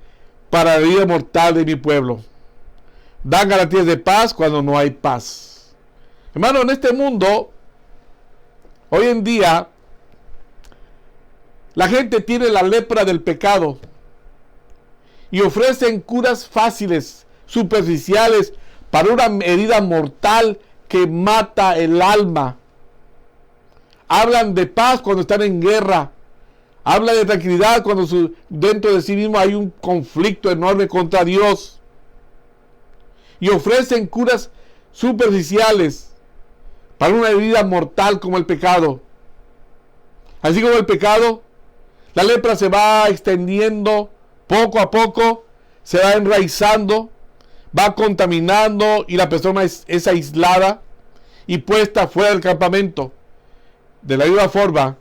para la herida mortal de mi pueblo. Dan garantías de paz cuando no hay paz. Hermano, en este mundo, hoy en día, la gente tiene la lepra del pecado y ofrecen curas fáciles, superficiales, para una herida mortal que mata el alma. Hablan de paz cuando están en guerra. Hablan de tranquilidad cuando dentro de sí mismo hay un conflicto enorme contra Dios. Y ofrecen curas superficiales para una herida mortal como el pecado. Así como el pecado, la lepra se va extendiendo poco a poco, se va enraizando, va contaminando y la persona es aislada y puesta fuera del campamento. De la misma forma,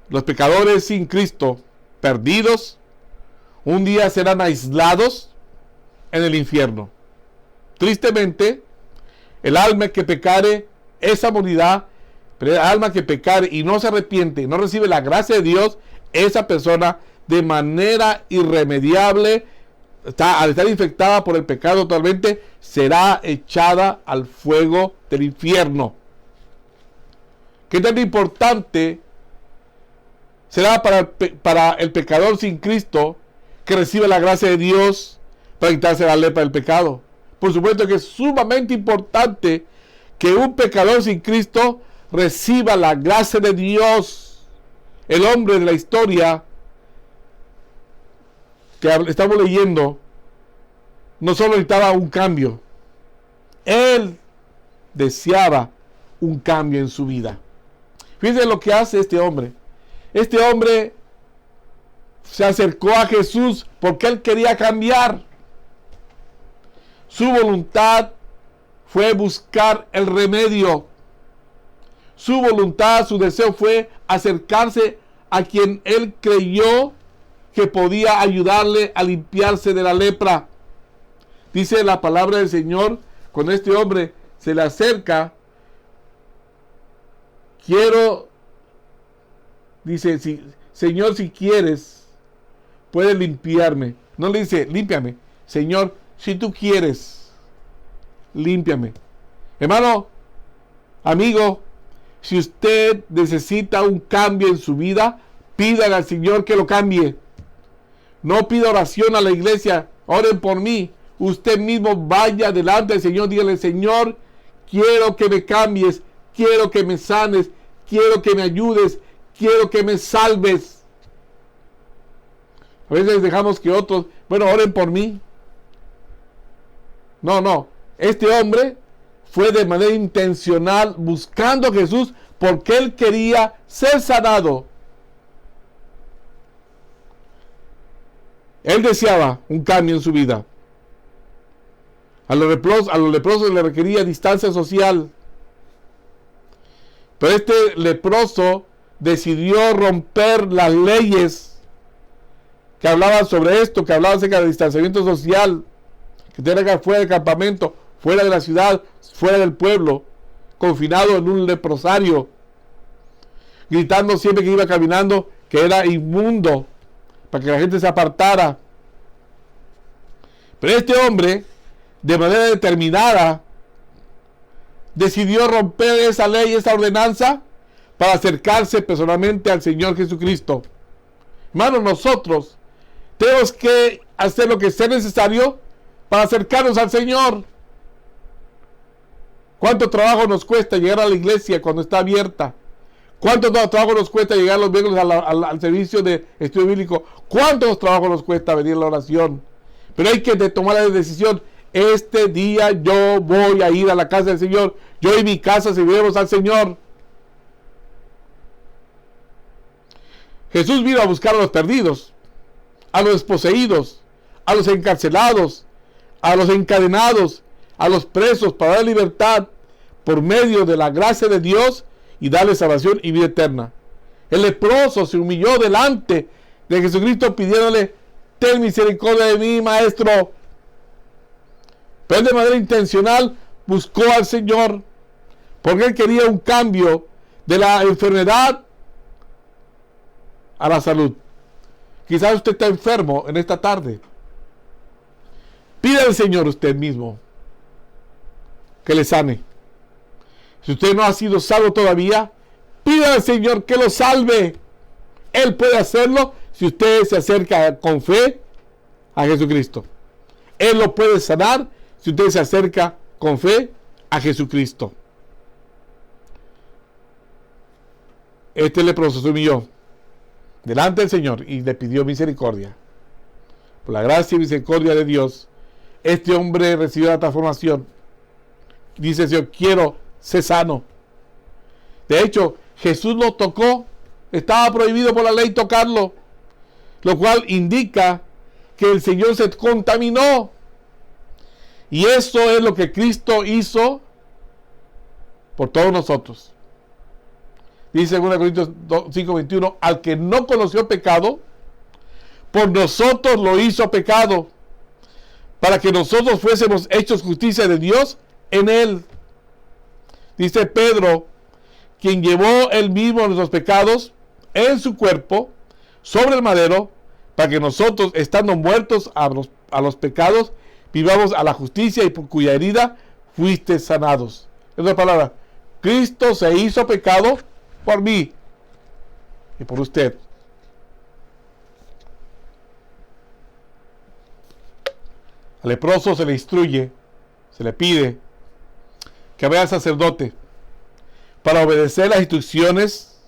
los pecadores sin Cristo, perdidos, un día serán aislados en el infierno. Tristemente, el alma que pecare, esa morirá, pero el alma que pecare y no se arrepiente, no recibe la gracia de Dios, esa persona de manera irremediable, al estar infectada por el pecado totalmente, será echada al fuego del infierno. ¿Qué tan importante será para el pecador sin Cristo que recibe la gracia de Dios para quitarse la lepra del pecado? Por supuesto que es sumamente importante que un pecador sin Cristo reciba la gracia de Dios. El hombre de la historia que estamos leyendo no solo necesitaba un cambio, él deseaba un cambio en su vida. Fíjense lo que hace este hombre. Este hombre se acercó a Jesús porque él quería cambiar. Su voluntad fue buscar el remedio. Su voluntad, su deseo fue acercarse a quien él creyó que podía ayudarle a limpiarse de la lepra. Dice la palabra del Señor, cuando este hombre se le acerca, dice, Señor, si quieres, puedes limpiarme. No le dice, límpiame. Señor, si tú quieres, límpiame. Hermano, amigo, si usted necesita un cambio en su vida, pídale al Señor que lo cambie. No pida oración a la iglesia, oren por mí. Usted mismo vaya delante del Señor, dígale, Señor, quiero que me cambies, quiero que me sanes, quiero que me ayudes, quiero que me salves. A veces dejamos que otros, oren por mí. No. Este hombre fue de manera intencional buscando a Jesús porque él quería ser sanado. Él deseaba un cambio en su vida. A los leprosos le requería distancia social. Pero este leproso decidió romper las leyes que hablaban sobre esto, que hablaban acerca del distanciamiento social, que tenía que estar fuera del campamento, fuera de la ciudad, fuera del pueblo, confinado en un leprosario, gritando siempre que iba caminando que era inmundo, para que la gente se apartara. Pero este hombre, de manera determinada, decidió romper esa ley, esa ordenanza, para acercarse personalmente al Señor Jesucristo. Hermanos, nosotros tenemos que hacer lo que sea necesario para acercarnos al Señor. ¿Cuánto trabajo nos cuesta llegar a la iglesia cuando está abierta? ¿Cuánto trabajo nos cuesta llegar los miércoles al servicio de estudio bíblico? ¿Cuánto trabajo nos cuesta venir a la oración? Pero hay que tomar la decisión. Este día yo voy a ir a la casa del Señor. Yo y mi casa serviremos al Señor. Jesús vino a buscar a los perdidos, a los desposeídos, a los encarcelados, a los encadenados, a los presos, para dar libertad por medio de la gracia de Dios y darle salvación y vida eterna. El leproso se humilló delante de Jesucristo pidiéndole, ten misericordia de mí, maestro. Pero de manera intencional buscó al Señor porque él quería un cambio de la enfermedad a la salud. Quizás usted está enfermo en esta tarde. Pida al Señor usted mismo que le sane. Si usted no ha sido salvo todavía, pida al Señor que lo salve. Él puede hacerlo si usted se acerca con fe a Jesucristo. Él lo puede sanar si usted se acerca con fe a Jesucristo. Este leproso se humilló delante del Señor y le pidió misericordia. Por la gracia y misericordia de Dios, este hombre recibió la transformación. Dice el Señor, quiero ser sano. De hecho, Jesús lo tocó. Estaba prohibido por la ley tocarlo, lo cual indica que el Señor se contaminó. Y eso es lo que Cristo hizo por todos nosotros. Dice 2 Corintios 5:21, al que no conoció pecado, por nosotros lo hizo pecado, para que nosotros fuésemos hechos justicia de Dios en él. Dice Pedro, quien llevó él mismo nuestros pecados en su cuerpo sobre el madero, para que nosotros, estando muertos a los pecados, vivamos a la justicia, y por cuya herida fuiste sanados. En otra palabra, Cristo se hizo pecado por mí y por usted. Al leproso se le instruye, se le pide que vaya al sacerdote para obedecer las instrucciones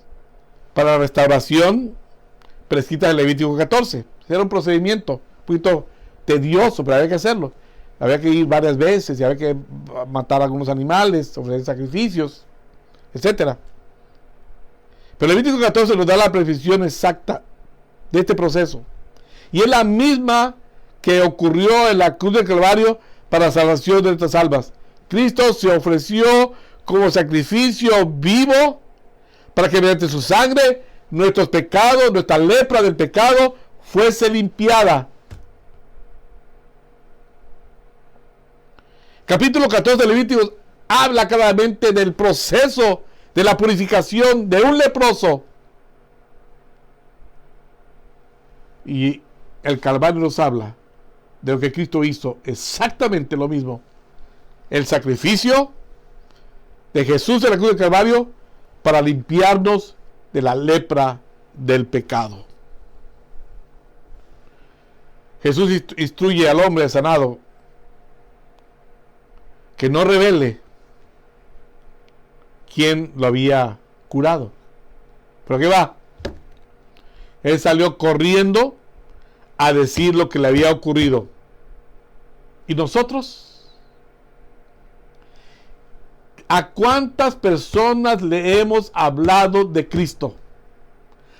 para la restauración prescritas en Levítico 14. Era un procedimiento un poquito tedioso, pero había que hacerlo. Había que ir varias veces y había que matar algunos animales, ofrecer sacrificios, etc. Pero Levítico 14 nos da la precisión exacta de este proceso. Y es la misma que ocurrió en la cruz del Calvario para la salvación de nuestras almas. Cristo se ofreció como sacrificio vivo para que mediante su sangre nuestros pecados, nuestra lepra del pecado fuese limpiada. Capítulo 14 de Levíticos habla claramente del proceso de la purificación de un leproso. Y el Calvario nos habla de lo que Cristo hizo, exactamente lo mismo. El sacrificio de Jesús en la cruz del Calvario para limpiarnos de la lepra del pecado. Jesús instruye al hombre sanado que no revele quién lo había curado. ¿Pero qué va? Él salió corriendo a decir lo que le había ocurrido. ¿Y nosotros? ¿A cuántas personas le hemos hablado de Cristo?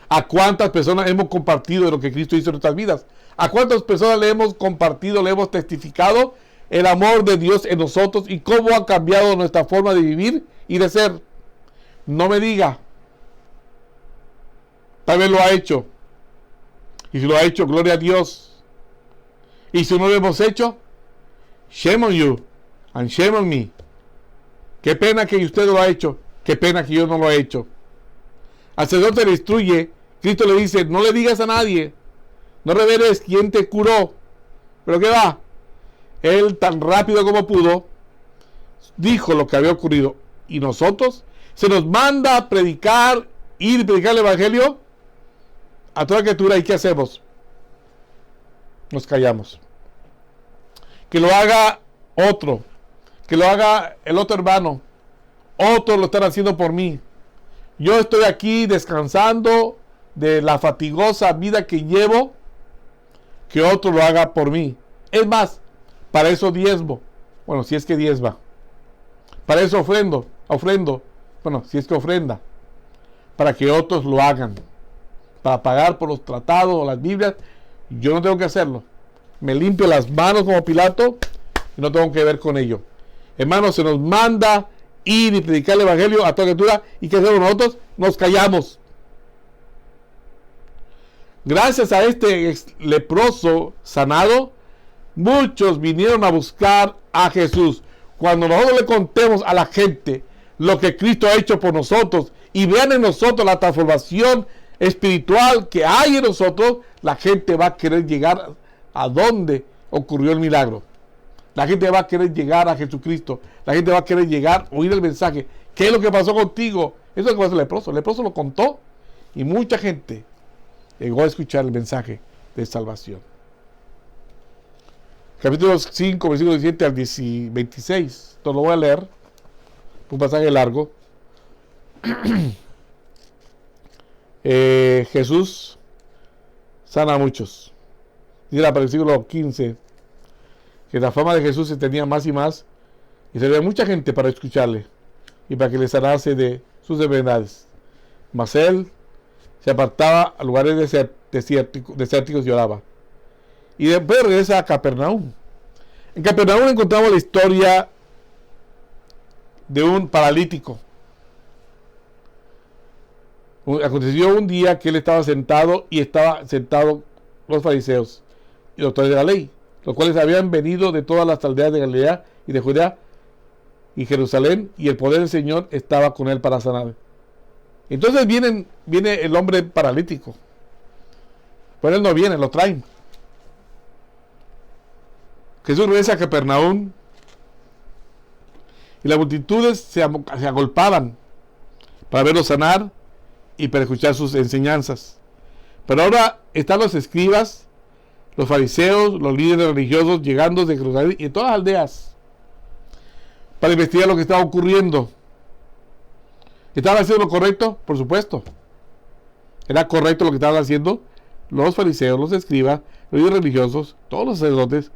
¿A cuántas personas hemos compartido de lo que Cristo hizo en nuestras vidas? ¿A cuántas personas le hemos compartido, le hemos testificado el amor de Dios en nosotros y cómo ha cambiado nuestra forma de vivir y de ser? No me diga. Tal vez lo ha hecho. Y si lo ha hecho, gloria a Dios. Y si no lo hemos hecho, shame on you and shame on me. Qué pena que usted lo ha hecho. Qué pena que yo no lo he hecho. Al sacerdote le instruye. Cristo le dice, no le digas a nadie. No reveles quién te curó. ¿Pero qué va? Él, tan rápido como pudo, dijo lo que había ocurrido. Y nosotros, se nos manda a predicar, ir y predicar el Evangelio a toda criatura. ¿Y qué hacemos? Nos callamos. Que lo haga otro. Que lo haga el otro hermano. Otros lo están haciendo por mí. Yo estoy aquí descansando de la fatigosa vida que llevo. Que otro lo haga por mí. Es más, para eso diezmo. Bueno, si es que diezma. Para eso ofrendo. Bueno, si es que ofrenda. Para que otros lo hagan. Para pagar por los tratados o las Biblias. Yo no tengo que hacerlo. Me limpio las manos como Pilato y no tengo que ver con ello. Hermanos, se nos manda ir y predicar el Evangelio a toda criatura. ¿Y qué hacemos nosotros? Nos callamos. Gracias a este leproso sanado, muchos vinieron a buscar a Jesús. Cuando nosotros le contemos a la gente lo que Cristo ha hecho por nosotros y vean en nosotros la transformación espiritual que hay en nosotros, la gente va a querer llegar a donde ocurrió el milagro. La gente va a querer llegar a Jesucristo. La gente va a querer llegar, oír el mensaje. ¿Qué es lo que pasó contigo? Eso es lo que pasó el leproso. El leproso lo contó y mucha gente llegó a escuchar el mensaje de salvación. Capítulo 5, versículo 17 al 26. Esto lo voy a leer. Un pasaje largo. Jesús sana a muchos. Dice el versículo 15 que la fama de Jesús se tenía más y más y se veía mucha gente para escucharle y para que le sanase de sus enfermedades. Mas él se apartaba a lugares desérticos y oraba. Y después regresa a Capernaum. En Capernaum encontramos la historia de un paralítico. Aconteció un día que él estaba sentado y estaba sentado los fariseos y doctores de la ley, los cuales habían venido de todas las aldeas de Galilea y de Judea y Jerusalén, y el poder del Señor estaba con él para sanar. Entonces viene el hombre paralítico, pero él no viene, lo traen. Jesús regresa a Capernaum y las multitudes se agolpaban para verlo sanar y para escuchar sus enseñanzas. Pero ahora están los escribas, los fariseos, los líderes religiosos llegando de Jerusalén y de todas las aldeas para investigar lo que estaba ocurriendo. ¿Estaban haciendo lo correcto? Por supuesto. Era correcto lo que estaban haciendo los fariseos, los escribas, los líderes religiosos, todos los sacerdotes,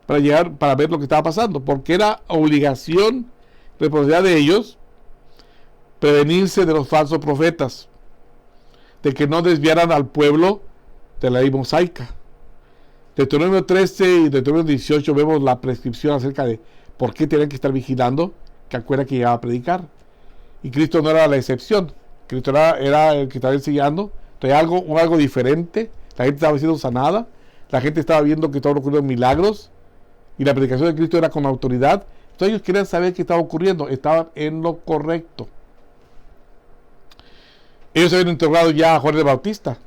para ver lo que estaba pasando, porque era obligación, responsabilidad de ellos, prevenirse de los falsos profetas, de que no desviaran al pueblo de la ley mosaica. Deuteronomio 13 y Deuteronomio 18 vemos la prescripción acerca de por qué tenían que estar vigilando que acuerda que llegaba a predicar. Y Cristo no era la excepción. Cristo era el que estaba enseñando. Traía algo diferente. La gente estaba siendo sanada. La gente estaba viendo que estaban ocurriendo milagros. Y la predicación de Cristo era con autoridad. Entonces ellos querían saber qué estaba ocurriendo. Estaban en lo correcto. Ellos habían interrogado ya a Juan el Bautista.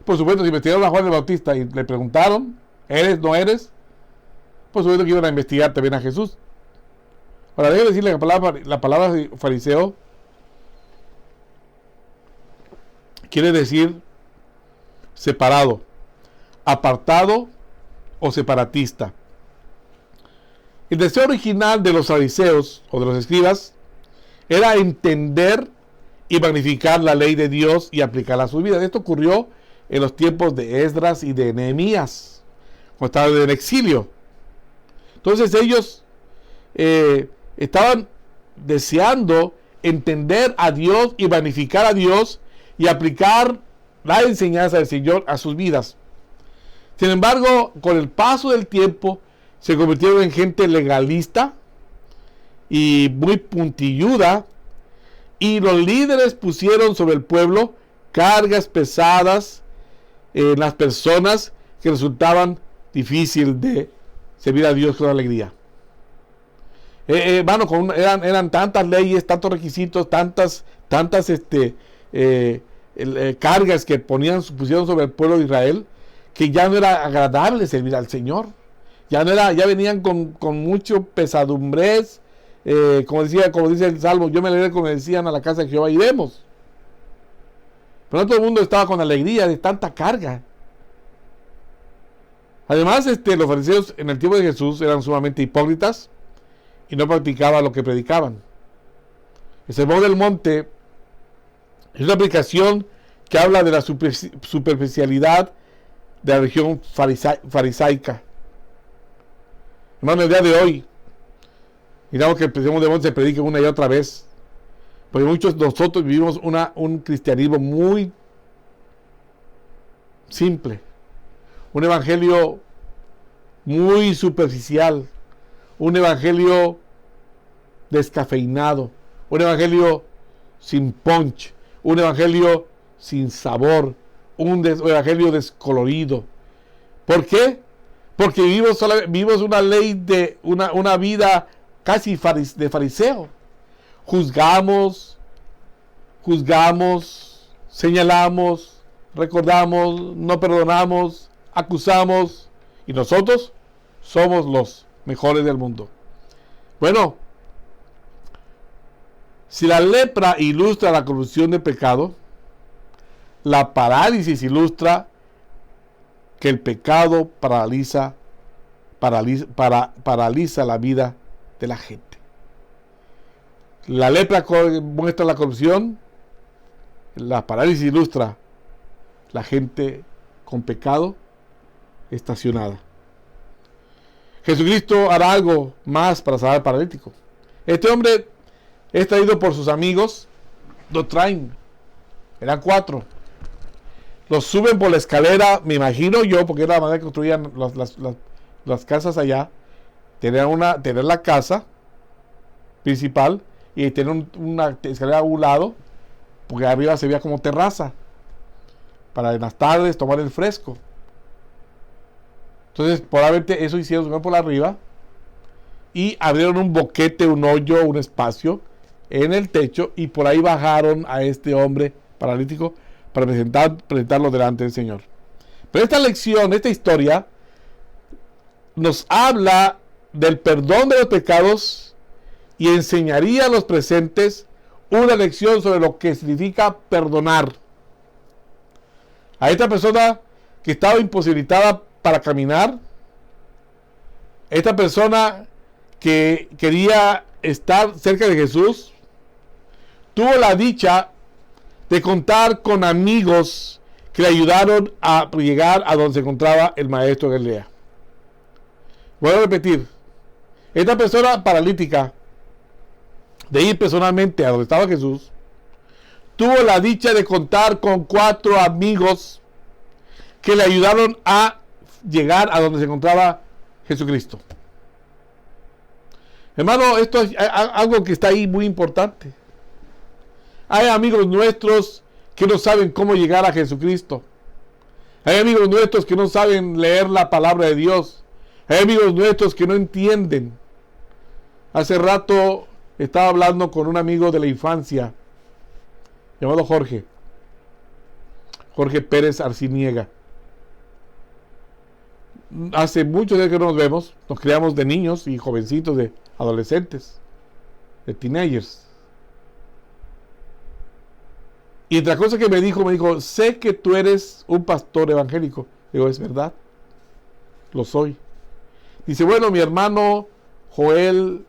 Por supuesto, si investigaron a Juan el Bautista y le preguntaron, ¿eres, no eres? Por supuesto que iban a investigar también a Jesús. Ahora, déjeme decirle que la palabra fariseo quiere decir separado, apartado o separatista. El deseo original de los fariseos o de los escribas era entender y magnificar la ley de Dios y aplicarla a su vida. Esto ocurrió en los tiempos de Esdras y de Nehemías, cuando estaban en exilio. Entonces ellos estaban deseando entender a Dios y magnificar a Dios y aplicar la enseñanza del Señor a sus vidas. Sin embargo, con el paso del tiempo, se convirtieron en gente legalista y muy puntilluda, y los líderes pusieron sobre el pueblo cargas pesadas en las personas que resultaban difícil de servir a Dios con alegría. Hermano, eran tantas leyes, tantos requisitos, tantas cargas que pusieron sobre el pueblo de Israel, que ya no era agradable servir al Señor. Ya venían con mucho pesadumbres, como dice el Salmo, yo me alegré como decían a la casa de Jehová, iremos. Pero no todo el mundo estaba con alegría de tanta carga. Además, los fariseos en el tiempo de Jesús eran sumamente hipócritas y no practicaban lo que predicaban. El Sermón del Monte es una aplicación que habla de la superficialidad de la religión farisaica. Hermano, el día de hoy, miramos que el Sermón del Monte se predica una y otra vez, porque muchos de nosotros vivimos un cristianismo muy simple, un evangelio muy superficial, un evangelio descafeinado, un evangelio sin punch, un evangelio sin sabor, un evangelio descolorido. ¿Por qué? Porque vivimos una ley de una vida casi de fariseo. Juzgamos, señalamos, recordamos, no perdonamos, acusamos, y nosotros somos los mejores del mundo. Bueno, si la lepra ilustra la corrupción del pecado, la parálisis ilustra que el pecado paraliza la vida de la gente. La lepra muestra la corrupción, la parálisis ilustra la gente con pecado estacionada. Jesucristo hará algo más para sanar al paralítico. Este hombre es traído por sus amigos, lo traen, eran 4. Los suben por la escalera, me imagino yo, porque era la manera que construían las casas allá. Tener la casa principal y tener una escalera a un lado, porque arriba se veía como terraza, para en las tardes tomar el fresco. Entonces, probablemente eso hicieron, subieron por arriba y abrieron un boquete, un hoyo, un espacio en el techo y por ahí bajaron a este hombre paralítico para presentarlo delante del Señor. Pero esta lección, esta historia, nos habla del perdón de los pecados y enseñaría a los presentes una lección sobre lo que significa perdonar. A esta persona que estaba imposibilitada para caminar, esta persona que quería estar cerca de Jesús, tuvo la dicha de contar con amigos que le ayudaron a llegar a donde se encontraba el maestro de Galilea. Voy a repetir, esta persona paralítica, de ir personalmente a donde estaba Jesús, tuvo la dicha de contar con 4 amigos que le ayudaron a llegar a donde se encontraba Jesucristo. Hermano, esto es algo que está ahí muy importante. Hay amigos nuestros que no saben cómo llegar a Jesucristo. Hay amigos nuestros que no saben leer la palabra de Dios. Hay amigos nuestros que no entienden. Hace rato estaba hablando con un amigo de la infancia llamado Jorge Pérez Arciniega. Hace muchos días que no nos vemos, nos criamos de niños y jovencitos, de adolescentes, de teenagers. Y entre las cosas que me dijo, sé que tú eres un pastor evangélico. Digo, es verdad, lo soy. Dice, bueno, mi hermano Joel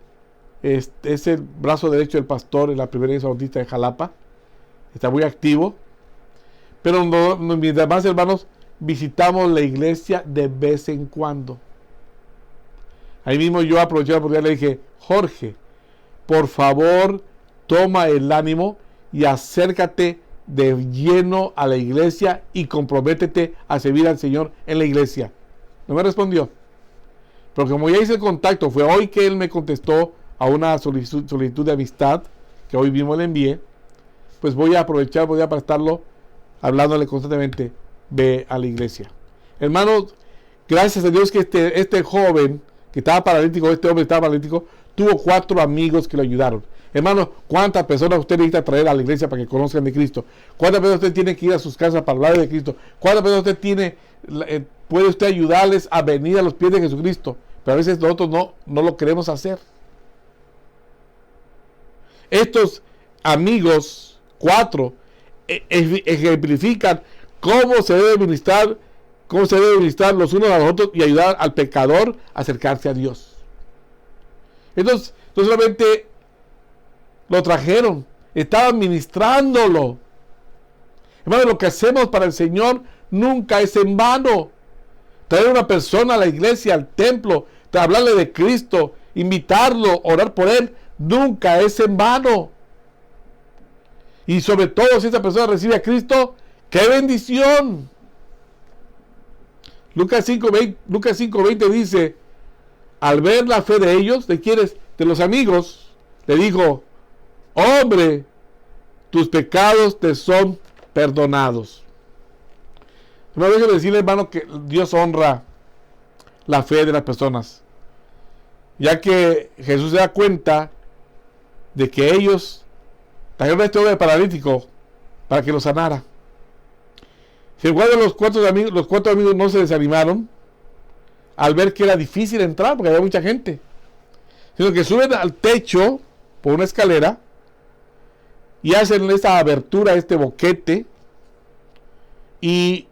es el brazo derecho del pastor en la primera iglesia bautista de Jalapa. Está muy activo. Pero mis demás hermanos visitamos la iglesia de vez en cuando. Ahí mismo yo aproveché la oportunidad y le dije, Jorge, por favor, toma el ánimo y acércate de lleno a la iglesia y comprométete a servir al Señor en la iglesia. No me respondió. Pero como ya hice el contacto, fue hoy que él me contestó a una solicitud de amistad que hoy mismo le envié, pues voy a aprovechar, para estarlo hablándole constantemente. Ve a la iglesia. Hermanos, gracias a Dios que este joven que estaba paralítico, este hombre estaba paralítico, tuvo 4 amigos que lo ayudaron. Hermano, ¿cuántas personas usted necesita traer a la iglesia para que conozcan de Cristo? ¿Cuántas personas usted tiene que ir a sus casas para hablar de Cristo? ¿Cuántas personas usted puede usted ayudarles a venir a los pies de Jesucristo? Pero a veces nosotros no lo queremos hacer. Estos amigos, 4, ejemplifican cómo se debe ministrar los unos a los otros y ayudar al pecador a acercarse a Dios. Entonces, no solamente lo trajeron, estaban ministrándolo. Hermano, lo que hacemos para el Señor nunca es en vano. Traer a una persona a la iglesia, al templo, hablarle de Cristo, invitarlo, orar por él, nunca es en vano. Y sobre todo si esa persona recibe a Cristo, ¡qué bendición! Lucas 5:20 dice, al ver la fe de ellos, ¿de quiénes? De los amigos, le dijo, hombre, tus pecados te son perdonados. Una vez que decirle, hermano, que Dios honra la fe de las personas, ya que Jesús se da cuenta de que ellos trajeron a este hombre paralítico para que lo sanara. Si recuerdan, los 4 amigos no se desanimaron al ver que era difícil entrar porque había mucha gente, sino que suben al techo por una escalera y hacen esta abertura, este boquete, y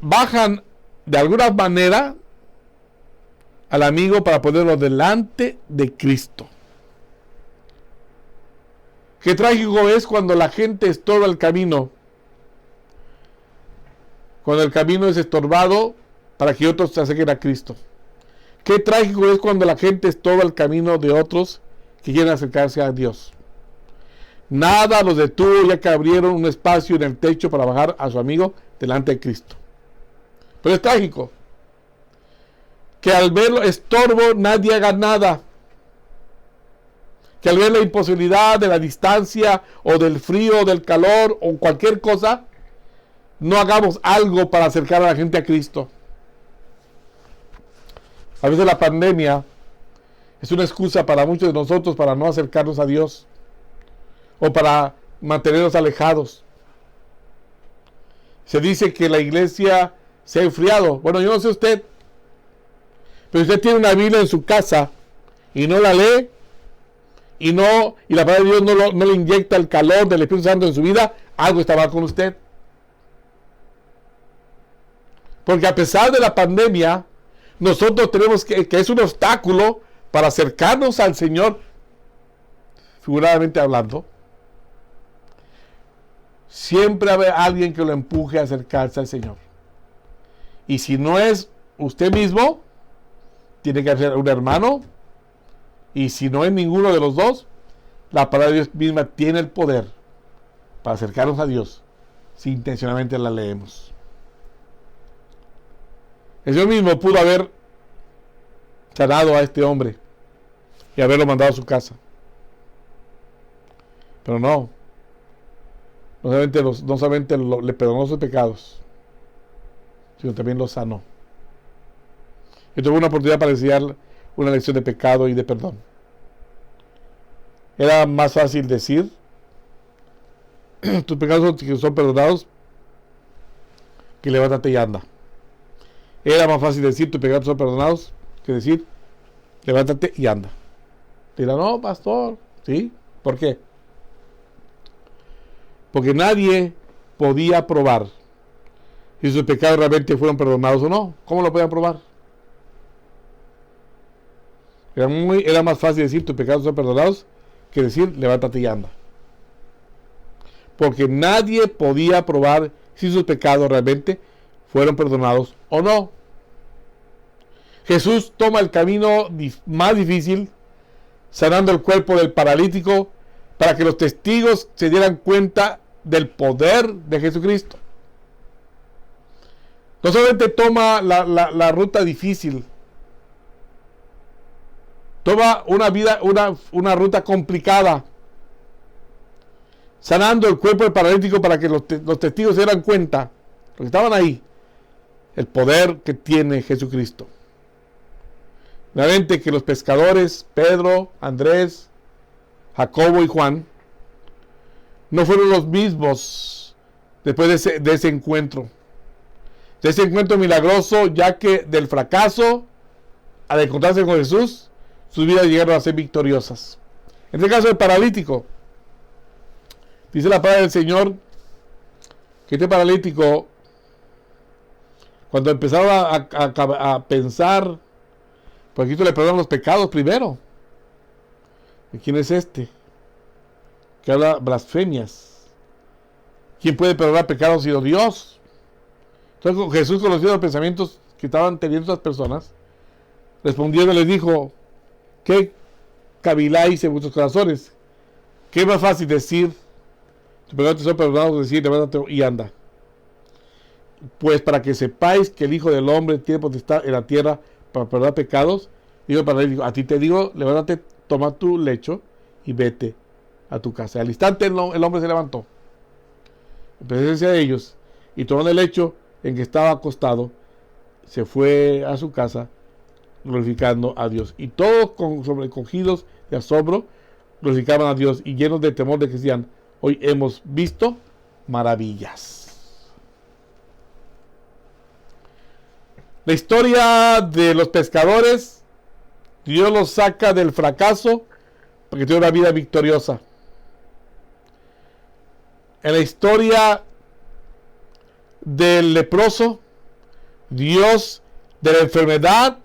bajan de alguna manera al amigo para ponerlo delante de Cristo. Qué trágico es cuando la gente estorba el camino, cuando el camino es estorbado para que otros se acerquen a Cristo. Qué trágico es cuando la gente estorba el camino de otros que quieren acercarse a Dios. Nada los detuvo ya que abrieron un espacio en el techo para bajar a su amigo delante de Cristo. Pero es trágico que al verlo estorbo nadie haga nada. Que al ver la imposibilidad de la distancia o del frío o del calor o cualquier cosa, no hagamos algo para acercar a la gente a Cristo. A veces la pandemia es una excusa para muchos de nosotros para no acercarnos a Dios o para mantenernos alejados. Se dice que la iglesia se ha enfriado. Bueno, yo no sé usted, pero usted tiene una Biblia en su casa y no la lee y la palabra de Dios no le inyecta el calor del Espíritu Santo en su vida, algo está mal con usted. Porque a pesar de la pandemia, nosotros tenemos que es un obstáculo para acercarnos al Señor, figuradamente hablando. Siempre habrá alguien que lo empuje a acercarse al Señor. Y si no es usted mismo, tiene que ser un hermano. Y si no es ninguno de los dos, la palabra de Dios misma tiene el poder para acercarnos a Dios si intencionalmente la leemos. El Señor mismo pudo haber sanado a este hombre y haberlo mandado a su casa. Pero no. No solamente le perdonó sus pecados, sino también lo sanó. Y tuvo una oportunidad para enseñar una lección de pecado y de perdón. Era más fácil decir tus pecados son perdonados que levántate y anda. Era más fácil decir tus pecados son perdonados que decir levántate y anda. Dirá, no, pastor, ¿sí? ¿Por qué? Porque nadie podía probar si sus pecados realmente fueron perdonados o no. ¿Cómo lo podían probar? Era más fácil decir tus pecados son perdonados que decir levántate y anda. Porque nadie podía probar si sus pecados realmente fueron perdonados o no. Jesús toma el camino más difícil, sanando el cuerpo del paralítico, para que los testigos se dieran cuenta del poder de Jesucristo. No solamente toma la ruta difícil, toma una ruta complicada, sanando el cuerpo del paralítico para que los testigos se dieran cuenta, los que estaban ahí, el poder que tiene Jesucristo. Realmente que los pescadores, Pedro, Andrés, Jacobo y Juan, no fueron los mismos después de ese encuentro. De ese encuentro milagroso, ya que del fracaso al encontrarse con Jesús, sus vidas llegaron a ser victoriosas. En el caso del paralítico, dice la palabra del Señor que este paralítico, cuando empezaba a pensar, pues Cristo le perdona los pecados primero. ¿Y quién es este? Que habla blasfemias. ¿Quién puede perdonar pecados sino Dios? Entonces Jesús, conociendo los pensamientos que estaban teniendo estas personas, respondiendo les dijo, ¿qué caviláis en vuestros corazones? ¿Qué es más fácil decir, tus pecados te son perdonados, decir, levántate y anda? Pues para que sepáis que el Hijo del Hombre tiene potestad en la tierra para perdonar pecados, digo para él, a ti te digo, levántate, toma tu lecho y vete a tu casa. Al instante el hombre se levantó en presencia de ellos y tomando el lecho en que estaba acostado, se fue a su casa glorificando a Dios. Y todos sobrecogidos de asombro glorificaban a Dios y llenos de temor de que decían, hoy hemos visto maravillas. La historia de los pescadores, Dios los saca del fracaso porque tiene una vida victoriosa. En la historia del leproso, Dios de la enfermedad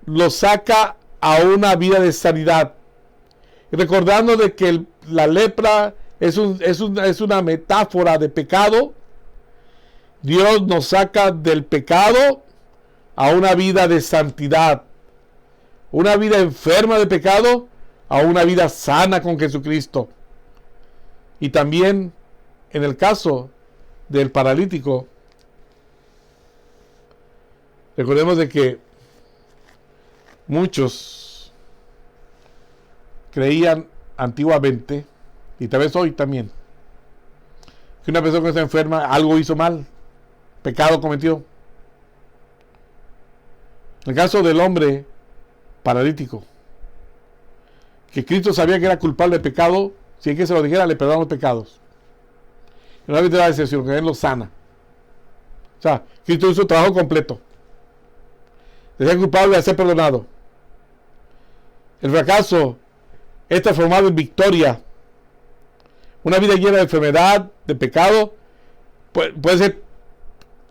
lo saca a una vida de sanidad. Y recordando de que la lepra es una metáfora de pecado, Dios nos saca del pecado a una vida de santidad. Una vida enferma de pecado a una vida sana con Jesucristo. Y también en el caso del paralítico, recordemos de que muchos creían antiguamente, y tal vez hoy también, que una persona que está enferma algo hizo mal, pecado cometió. En el caso del hombre paralítico, que Cristo sabía que era culpable de pecado, si es que se lo dijera, le perdonan los pecados. No solamente la excepción, que Él lo sana. O sea, Cristo hizo su trabajo completo. De ser culpable de ser perdonado. El fracaso es transformado en victoria. Una vida llena de enfermedad, de pecado, puede ser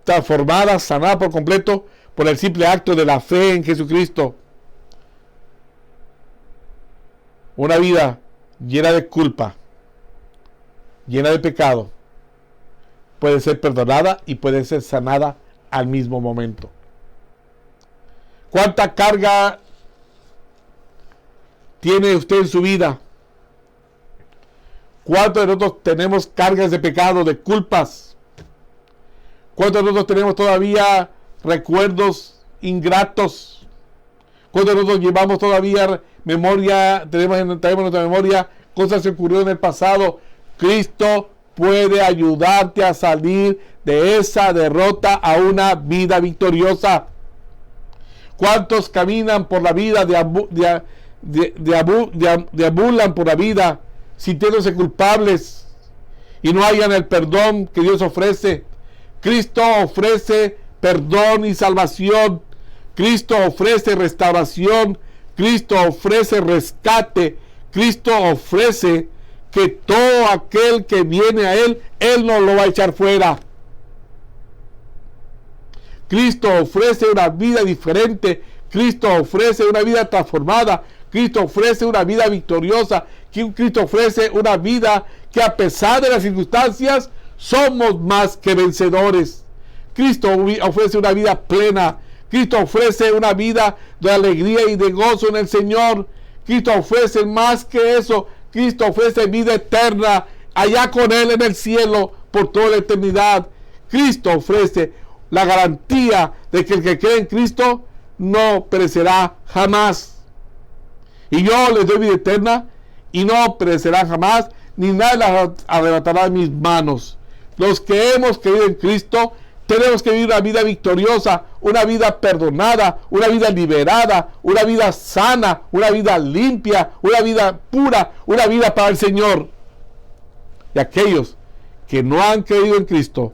transformada, sanada por completo por el simple acto de la fe en Jesucristo. Una vida llena de culpa, llena de pecado, puede ser perdonada y puede ser sanada al mismo momento. ¿Cuánta carga tiene usted en su vida? ¿Cuántos de nosotros tenemos cargas de pecado, de culpas? ¿Cuántos de nosotros tenemos todavía recuerdos ingratos? ¿Cuántos de nosotros llevamos todavía memoria, traemos en nuestra memoria cosas que ocurrieron en el pasado? Cristo puede ayudarte a salir de esa derrota a una vida victoriosa. ¿Cuántos caminan por la vida, deambulan por la vida sintiéndose culpables y no hallan el perdón que Dios ofrece? Cristo ofrece perdón y salvación. Cristo ofrece restauración. Cristo ofrece rescate. Cristo ofrece que todo aquel que viene a Él, Él no lo va a echar fuera. Cristo ofrece una vida diferente. Cristo ofrece una vida transformada. Cristo ofrece una vida victoriosa. Cristo ofrece una vida que, a pesar de las circunstancias, somos más que vencedores. Cristo ofrece una vida plena. Cristo ofrece una vida de alegría y de gozo en el Señor. Cristo ofrece más que eso. Cristo ofrece vida eterna allá con Él en el cielo por toda la eternidad. Cristo ofrece la garantía de que el que cree en Cristo no perecerá jamás. Y yo les doy vida eterna y no perecerán jamás, ni nadie las arrebatará de mis manos. Los que hemos creído en Cristo tenemos que vivir una vida victoriosa, una vida perdonada, una vida liberada, una vida sana, una vida limpia, una vida pura, una vida para el Señor. Y aquellos que no han creído en Cristo,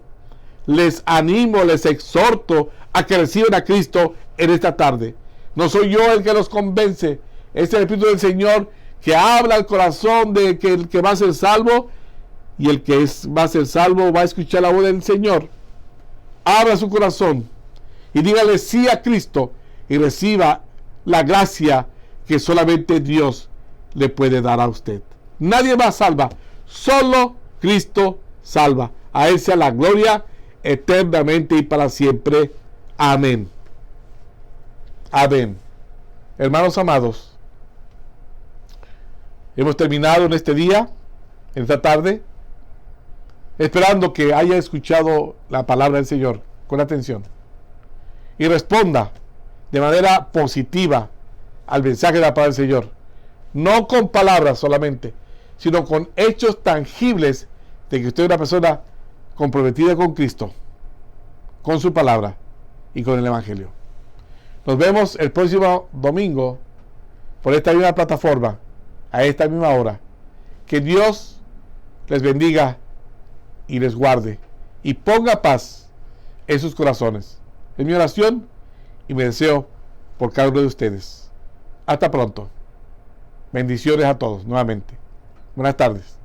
les animo, les exhorto a que reciban a Cristo en esta tarde. No soy yo el que los convence, es el Espíritu del Señor que habla al corazón de que el que va a ser salvo, y el que va a ser salvo va a escuchar la voz del Señor. Abra su corazón y dígale sí a Cristo y reciba la gracia que solamente Dios le puede dar a usted. Nadie más salva, solo Cristo salva. A Él sea la gloria eternamente y para siempre. Amén. Amén. Hermanos amados, hemos terminado en este día, en esta tarde, esperando que haya escuchado la palabra del Señor con atención y responda de manera positiva al mensaje de la palabra del Señor, no con palabras solamente, sino con hechos tangibles de que usted es una persona comprometida con Cristo, con su palabra y con el Evangelio. Nos vemos el próximo domingo por esta misma plataforma, a esta misma hora. Que Dios les bendiga y les guarde y ponga paz en sus corazones. Es mi oración y mi deseo por cada uno de ustedes. Hasta pronto. Bendiciones a todos nuevamente. Buenas tardes.